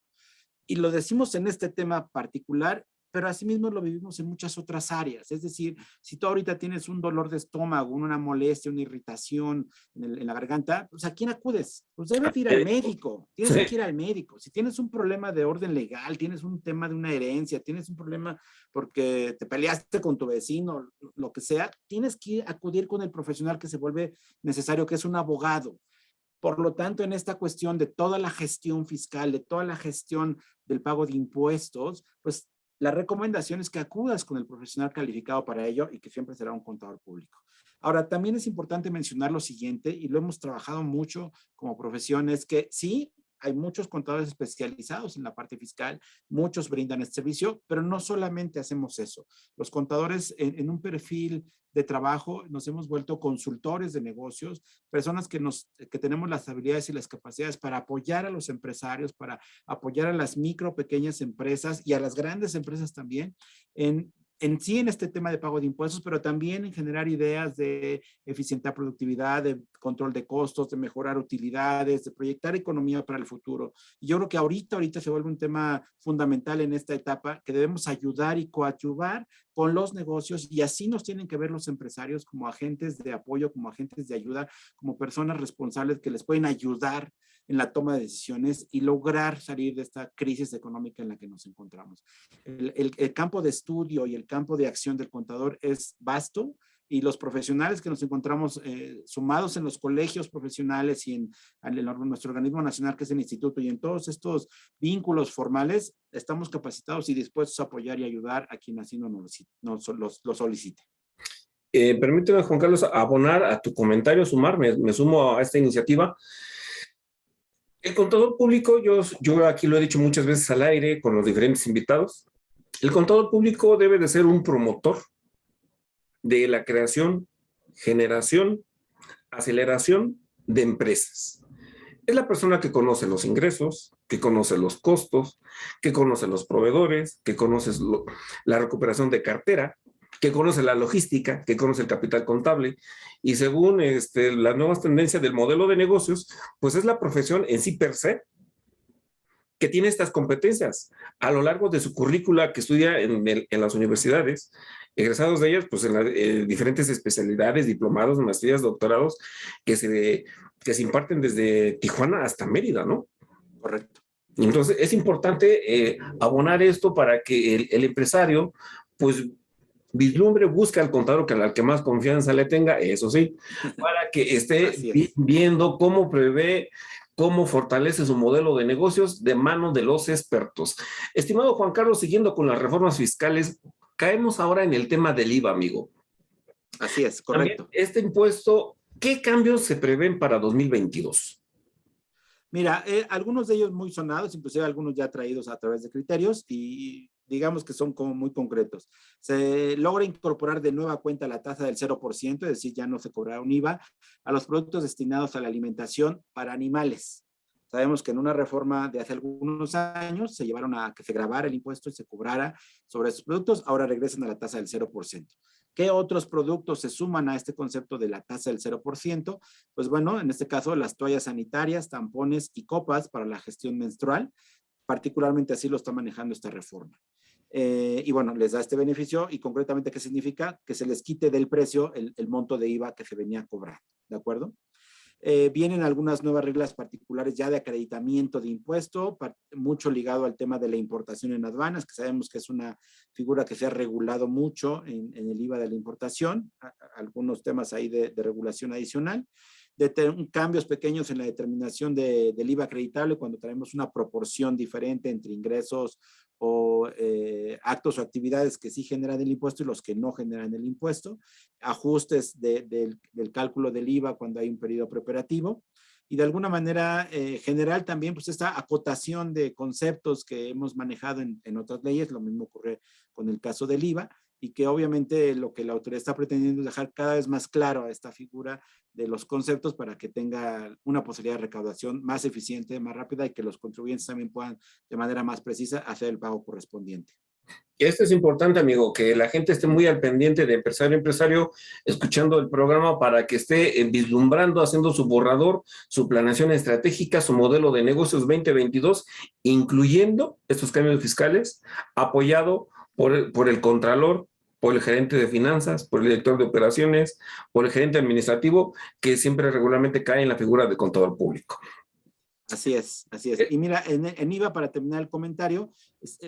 Y lo decimos en este tema particular, pero asimismo lo vivimos en muchas otras áreas. Es decir, si tú ahorita tienes un dolor de estómago, una molestia, una irritación en la garganta, pues ¿a quién acudes? Pues debes ir al médico, tienes que ir al médico. Si tienes un problema de orden legal, tienes un tema de una herencia, tienes un problema porque te peleaste con tu vecino, lo que sea, tienes que acudir con el profesional que se vuelve necesario, que es un abogado. Por lo tanto, en esta cuestión de toda la gestión fiscal, de toda la gestión del pago de impuestos, pues la recomendación es que acudas con el profesional calificado para ello y que siempre será un contador público. Ahora, también es importante mencionar lo siguiente, y lo hemos trabajado mucho como profesión, es que sí, hay muchos contadores especializados en la parte fiscal, muchos brindan este servicio, pero no solamente hacemos eso. Los contadores en un perfil de trabajo nos hemos vuelto consultores de negocios, personas que tenemos las habilidades y las capacidades para apoyar a los empresarios, para apoyar a las micro, pequeñas empresas y a las grandes empresas también en este tema de pago de impuestos, pero también en generar ideas de eficientar productividad, de control de costos, de mejorar utilidades, de proyectar economía para el futuro. Y yo creo que ahorita se vuelve un tema fundamental en esta etapa que debemos ayudar y coadyuvar con los negocios y así nos tienen que ver los empresarios como agentes de apoyo, como agentes de ayuda, como personas responsables que les pueden ayudar en la toma de decisiones y lograr salir de esta crisis económica en la que nos encontramos. El campo de estudio y el campo de acción del contador es vasto y los profesionales que nos encontramos sumados en los colegios profesionales y en nuestro organismo nacional que es el instituto y en todos estos vínculos formales, estamos capacitados y dispuestos a apoyar y ayudar a quien así nos lo solicite. Permíteme, Juan Carlos, abonar a tu comentario, me sumo a esta iniciativa. El contador público, yo aquí lo he dicho muchas veces al aire con los diferentes invitados, el contador público debe de ser un promotor de la creación, generación, aceleración de empresas. Es la persona que conoce los ingresos, que conoce los costos, que conoce los proveedores, que conoce la recuperación de cartera, que conoce la logística, que conoce el capital contable, y según las nuevas tendencias del modelo de negocios, pues es la profesión en sí per se que tiene estas competencias a lo largo de su currícula que estudia en las universidades, egresados de ellas, pues en diferentes especialidades, diplomados, maestrías, doctorados, que se imparten desde Tijuana hasta Mérida, ¿no? Correcto. Entonces, es importante abonar esto para que el empresario, pues, vislumbre, busca al contador al que más confianza le tenga, eso sí, para que esté viendo cómo prevé, cómo fortalece su modelo de negocios de mano de los expertos. Estimado Juan Carlos, siguiendo con las reformas fiscales, caemos ahora en el tema del IVA, amigo. Así es, correcto. También este impuesto, ¿qué cambios se prevén para 2022? Mira, algunos de ellos muy sonados, inclusive algunos ya traídos a través de criterios y digamos que son como muy concretos. Se logra incorporar de nueva cuenta la tasa del 0%, es decir, ya no se cobrará un IVA, a los productos destinados a la alimentación para animales. Sabemos que en una reforma de hace algunos años se llevaron a que se grabara el impuesto y se cobrara sobre esos productos, ahora regresan a la tasa del 0%. ¿Qué otros productos se suman a este concepto de la tasa del 0%? Pues bueno, en este caso las toallas sanitarias, tampones y copas para la gestión menstrual, particularmente así lo está manejando esta reforma. Y bueno, les da este beneficio y concretamente, ¿qué significa? Que se les quite del precio el monto de IVA que se venía a cobrar, ¿de acuerdo? Vienen algunas nuevas reglas particulares ya de acreditamiento de impuesto, mucho ligado al tema de la importación en aduanas, que sabemos que es una figura que se ha regulado mucho en el IVA de la importación, algunos temas ahí de regulación adicional, cambios pequeños en la determinación del IVA acreditable cuando traemos una proporción diferente entre ingresos o actos o actividades que sí generan el impuesto y los que no generan el impuesto, ajustes del cálculo del IVA cuando hay un periodo preoperativo, y de alguna manera general también pues esta acotación de conceptos que hemos manejado en otras leyes, lo mismo ocurre con el caso del IVA, y que obviamente lo que la autoridad está pretendiendo es dejar cada vez más claro a esta figura de los conceptos para que tenga una posibilidad de recaudación más eficiente, más rápida, y que los contribuyentes también puedan de manera más precisa hacer el pago correspondiente. Esto es importante, amigo, que la gente esté muy al pendiente de empresario a empresario, escuchando el programa para que esté vislumbrando, haciendo su borrador, su planeación estratégica, su modelo de negocios 2022, incluyendo estos cambios fiscales, apoyado por el Contralor, por el gerente de finanzas, por el director de operaciones, por el gerente administrativo, que siempre regularmente cae en la figura de contador público. Así es, así es. Y mira, en IVA, para terminar el comentario,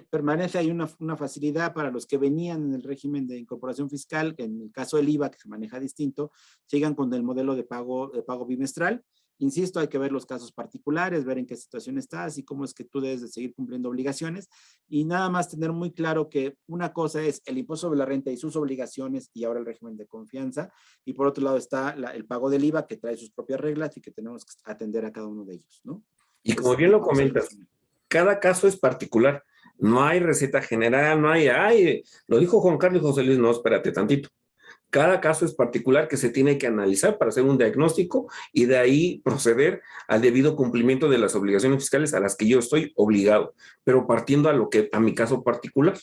permanece ahí una facilidad para los que venían en el régimen de incorporación fiscal, que en el caso del IVA, que se maneja distinto, sigan con el modelo de pago bimestral. Insisto, hay que ver los casos particulares, ver en qué situación estás y cómo es que tú debes de seguir cumpliendo obligaciones, y nada más tener muy claro que una cosa es el impuesto sobre la renta y sus obligaciones y ahora el régimen de confianza, y por otro lado está el pago del IVA, que trae sus propias reglas y que tenemos que atender a cada uno de ellos, ¿no? Y como bien lo comentas, cada caso es particular, no hay receta general, no hay, lo dijo Juan Carlos y José Luis, no, espérate tantito. Cada caso es particular que se tiene que analizar para hacer un diagnóstico y de ahí proceder al debido cumplimiento de las obligaciones fiscales a las que yo estoy obligado, pero partiendo a mi caso particular.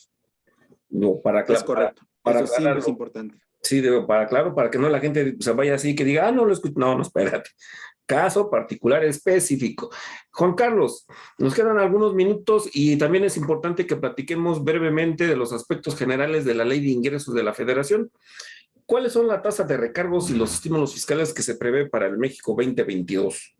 No, es correcto. Para eso siempre es importante. Sí, para que no la gente se vaya así que diga, no lo escucho. No, espérate. Caso particular específico. Juan Carlos, nos quedan algunos minutos y también es importante que platiquemos brevemente de los aspectos generales de la Ley de Ingresos de la Federación. ¿Cuáles son las tasas de recargos y los estímulos fiscales que se prevé para el México 2022?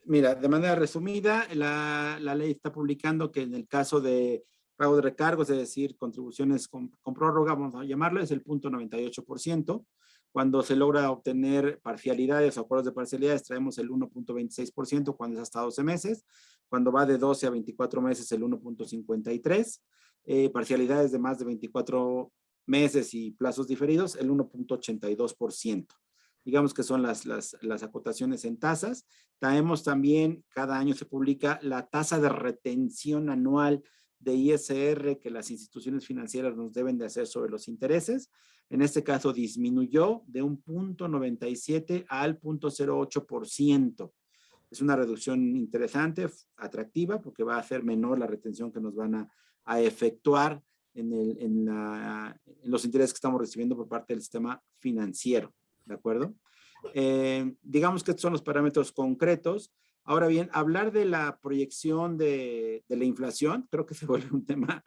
Mira, de manera resumida, la ley está publicando que en el caso de pago de recargos, es decir, contribuciones con prórroga, vamos a llamarlo, es el 0.98%. Cuando se logra obtener parcialidades o acuerdos de parcialidades, traemos el 1.26% cuando es hasta 12 meses. Cuando va de 12 a 24 meses, el 1.53%. Parcialidades de más de 24 meses y plazos diferidos, el 1.82%. Digamos que son las acotaciones en tasas. Traemos también, cada año se publica la tasa de retención anual de ISR que las instituciones financieras nos deben de hacer sobre los intereses. En este caso disminuyó de un 0.97 al 0.08%. Es una reducción interesante, atractiva, porque va a ser menor la retención que nos van a efectuar en los intereses que estamos recibiendo por parte del sistema financiero, ¿de acuerdo? Digamos que estos son los parámetros concretos. Ahora bien, hablar de la proyección de la inflación, creo que se vuelve un tema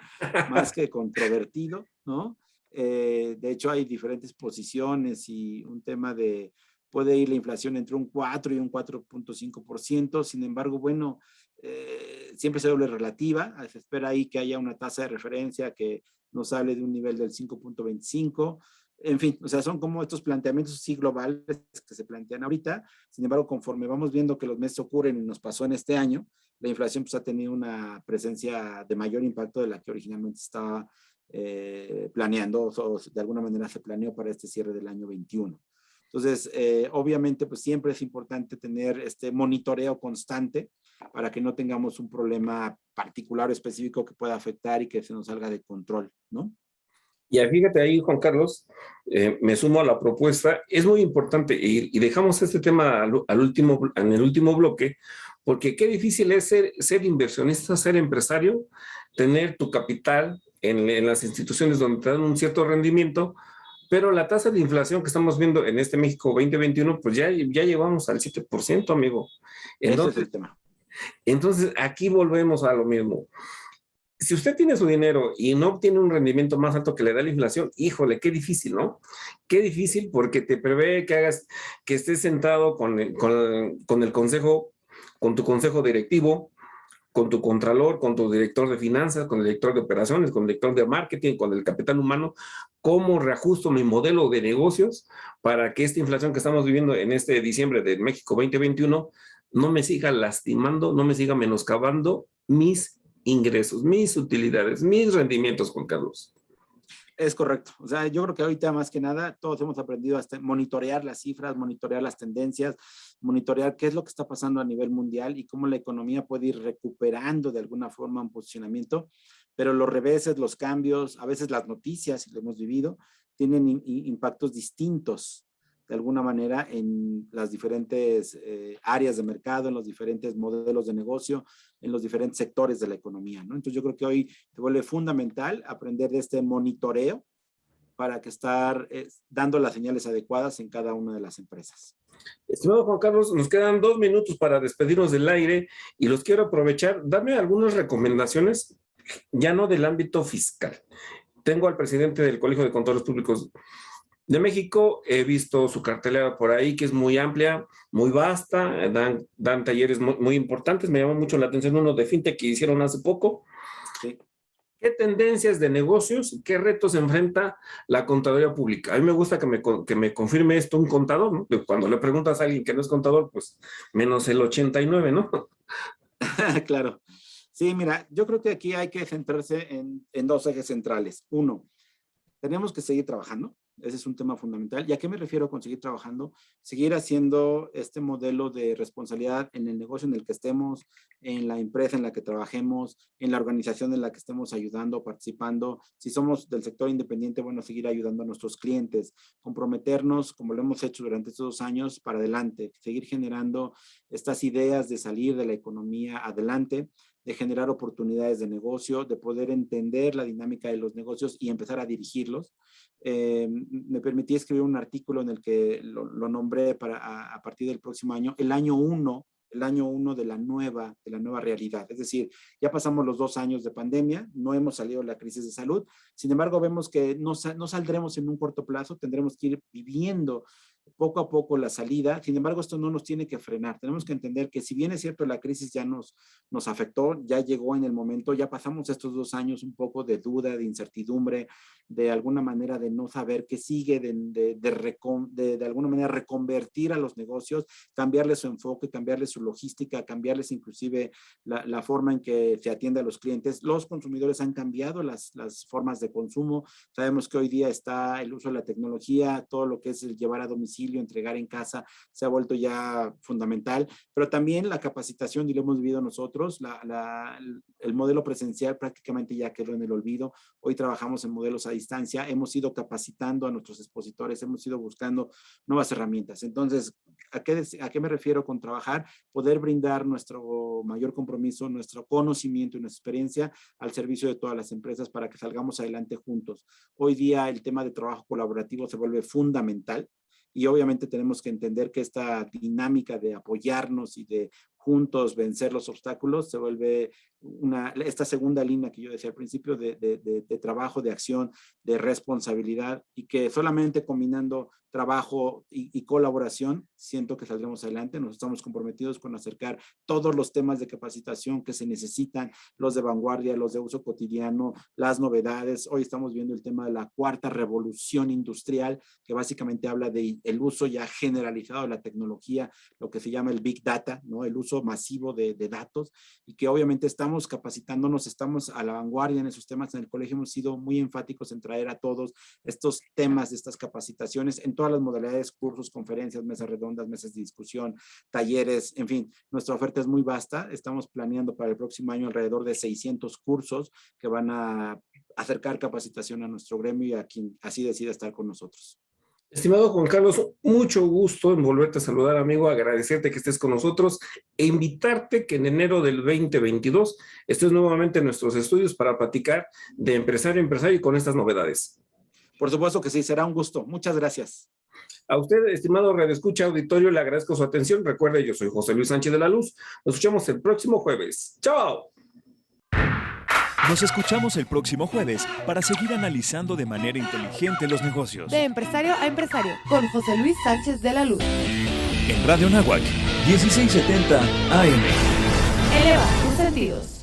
más que controvertido, ¿no? De hecho, hay diferentes posiciones y un tema de, puede ir la inflación entre un 4 y un 4.5%, sin embargo, bueno, siempre se vuelve relativa, se espera ahí que haya una tasa de referencia que nos hable de un nivel del 5.25%. En fin, o sea, son como estos planteamientos sí globales que se plantean ahorita. Sin embargo, conforme vamos viendo que los meses ocurren y nos pasó en este año, la inflación pues ha tenido una presencia de mayor impacto de la que originalmente estaba planeando, o de alguna manera se planeó para este cierre del año 21. Entonces, obviamente, pues siempre es importante tener este monitoreo constante para que no tengamos un problema particular o específico que pueda afectar y que se nos salga de control, ¿no? Y fíjate ahí, Juan Carlos, me sumo a la propuesta. Es muy importante y dejamos este tema en el último bloque, porque qué difícil es ser inversionista, ser empresario, tener tu capital en las instituciones donde te dan un cierto rendimiento, pero la tasa de inflación que estamos viendo en este México 2021, pues ya llevamos al 7%, amigo. Entonces, ese es el tema. Entonces, aquí volvemos a lo mismo. Si usted tiene su dinero y no obtiene un rendimiento más alto que le da la inflación, híjole, qué difícil, ¿no? Qué difícil porque te prevé que estés sentado con el consejo, con tu consejo directivo, con tu contralor, con tu director de finanzas, con el director de operaciones, con el director de marketing, con el capital humano, cómo reajusto mi modelo de negocios para que esta inflación que estamos viviendo en este diciembre de México 2021 no me siga lastimando, no me siga menoscabando mis ingresos, mis utilidades, mis rendimientos, Juan Carlos. Es correcto. O sea, yo creo que ahorita más que nada todos hemos aprendido a monitorear las cifras, monitorear las tendencias, monitorear qué es lo que está pasando a nivel mundial y cómo la economía puede ir recuperando de alguna forma un posicionamiento, pero los reveses, los cambios, a veces las noticias, si lo hemos vivido, tienen impactos distintos de alguna manera en las diferentes áreas de mercado, en los diferentes modelos de negocio, en los diferentes sectores de la economía, ¿no? Entonces yo creo que hoy se vuelve fundamental aprender de este monitoreo para que estar dando las señales adecuadas en cada una de las empresas. Estimado Juan Carlos, nos quedan 2 minutos para despedirnos del aire y los quiero aprovechar. Dame algunas recomendaciones, ya no del ámbito fiscal. Tengo al presidente del Colegio de Contadores Públicos de México, he visto su cartelera por ahí que es muy amplia, muy vasta, dan talleres muy importantes. Me llamó mucho la atención uno de fintech que hicieron hace poco. Sí. ¿Qué tendencias de negocios, qué retos enfrenta la contaduría pública? A mí me gusta que me confirme esto un contador, ¿no? Cuando le preguntas a alguien que no es contador, pues menos el 89, ¿no? Claro. Sí, mira, yo creo que aquí hay que centrarse en 2 ejes centrales. Uno, tenemos que seguir trabajando. Ese es un tema fundamental. ¿Y a qué me refiero con seguir trabajando? Seguir haciendo este modelo de responsabilidad en el negocio en el que estemos, en la empresa en la que trabajemos, en la organización en la que estemos ayudando, participando. Si somos del sector independiente, bueno, seguir ayudando a nuestros clientes, comprometernos, como lo hemos hecho durante estos 2 años, para adelante, seguir generando estas ideas de salir de la economía adelante, de generar oportunidades de negocio, de poder entender la dinámica de los negocios y empezar a dirigirlos. Me permití escribir un artículo en el que lo nombré a partir del próximo año, el año 1 de la nueva realidad. Es decir, ya pasamos los 2 años de pandemia, no hemos salido de la crisis de salud, sin embargo vemos que no saldremos en un corto plazo, tendremos que ir viviendo poco a poco la salida. Sin embargo, esto no nos tiene que frenar. Tenemos que entender que si bien es cierto la crisis ya nos afectó, ya llegó en el momento, ya pasamos estos 2 años un poco de duda, de incertidumbre, de alguna manera de no saber qué sigue, de alguna manera reconvertir a los negocios, cambiarles su enfoque, cambiarles su logística, cambiarles inclusive la forma en que se atiende a los clientes. Los consumidores han cambiado las formas de consumo. Sabemos que hoy día está el uso de la tecnología, todo lo que es el llevar a domicilio, entregar en casa, se ha vuelto ya fundamental, pero también la capacitación, y lo hemos vivido nosotros, el modelo presencial prácticamente ya quedó en el olvido. Hoy trabajamos en modelos a distancia, hemos ido capacitando a nuestros expositores, hemos ido buscando nuevas herramientas. Entonces, ¿a qué me refiero con trabajar? Poder brindar nuestro mayor compromiso, nuestro conocimiento y nuestra experiencia al servicio de todas las empresas para que salgamos adelante juntos. Hoy día el tema de trabajo colaborativo se vuelve fundamental. Y obviamente tenemos que entender que esta dinámica de apoyarnos y de juntos vencer los obstáculos se vuelve esta segunda línea que yo decía al principio de trabajo, de acción, de responsabilidad, y que solamente combinando trabajo y colaboración siento que saldremos adelante. Nos estamos comprometidos con acercar todos los temas de capacitación que se necesitan, los de vanguardia, los de uso cotidiano, las novedades. Hoy estamos viendo el tema de la 4ª revolución industrial, que básicamente habla del uso ya generalizado de la tecnología, lo que se llama el Big Data, ¿no? El uso masivo de datos, y que obviamente estamos capacitándonos, estamos a la vanguardia en esos temas. En el colegio hemos sido muy enfáticos en traer a todos estos temas de estas capacitaciones en todas las modalidades, cursos, conferencias, mesas redondas, mesas de discusión, talleres, en fin, nuestra oferta es muy vasta. Estamos planeando para el próximo año alrededor de 600 cursos que van a acercar capacitación a nuestro gremio y a quien así decida estar con nosotros. Estimado Juan Carlos, mucho gusto en volverte a saludar, amigo, agradecerte que estés con nosotros e invitarte que en enero del 2022 estés nuevamente en nuestros estudios para platicar de empresario a empresario y con estas novedades. Por supuesto que sí, será un gusto. Muchas gracias. A usted, estimado radioescucha auditorio, le agradezco su atención. Recuerde, yo soy José Luis Sánchez de la Luz. Nos escuchamos el próximo jueves. ¡Chao! Nos escuchamos el próximo jueves para seguir analizando de manera inteligente los negocios. De empresario a empresario, con José Luis Sánchez de la Luz. En Radio Náhuac, 1670 AM. Eleva tus sentidos.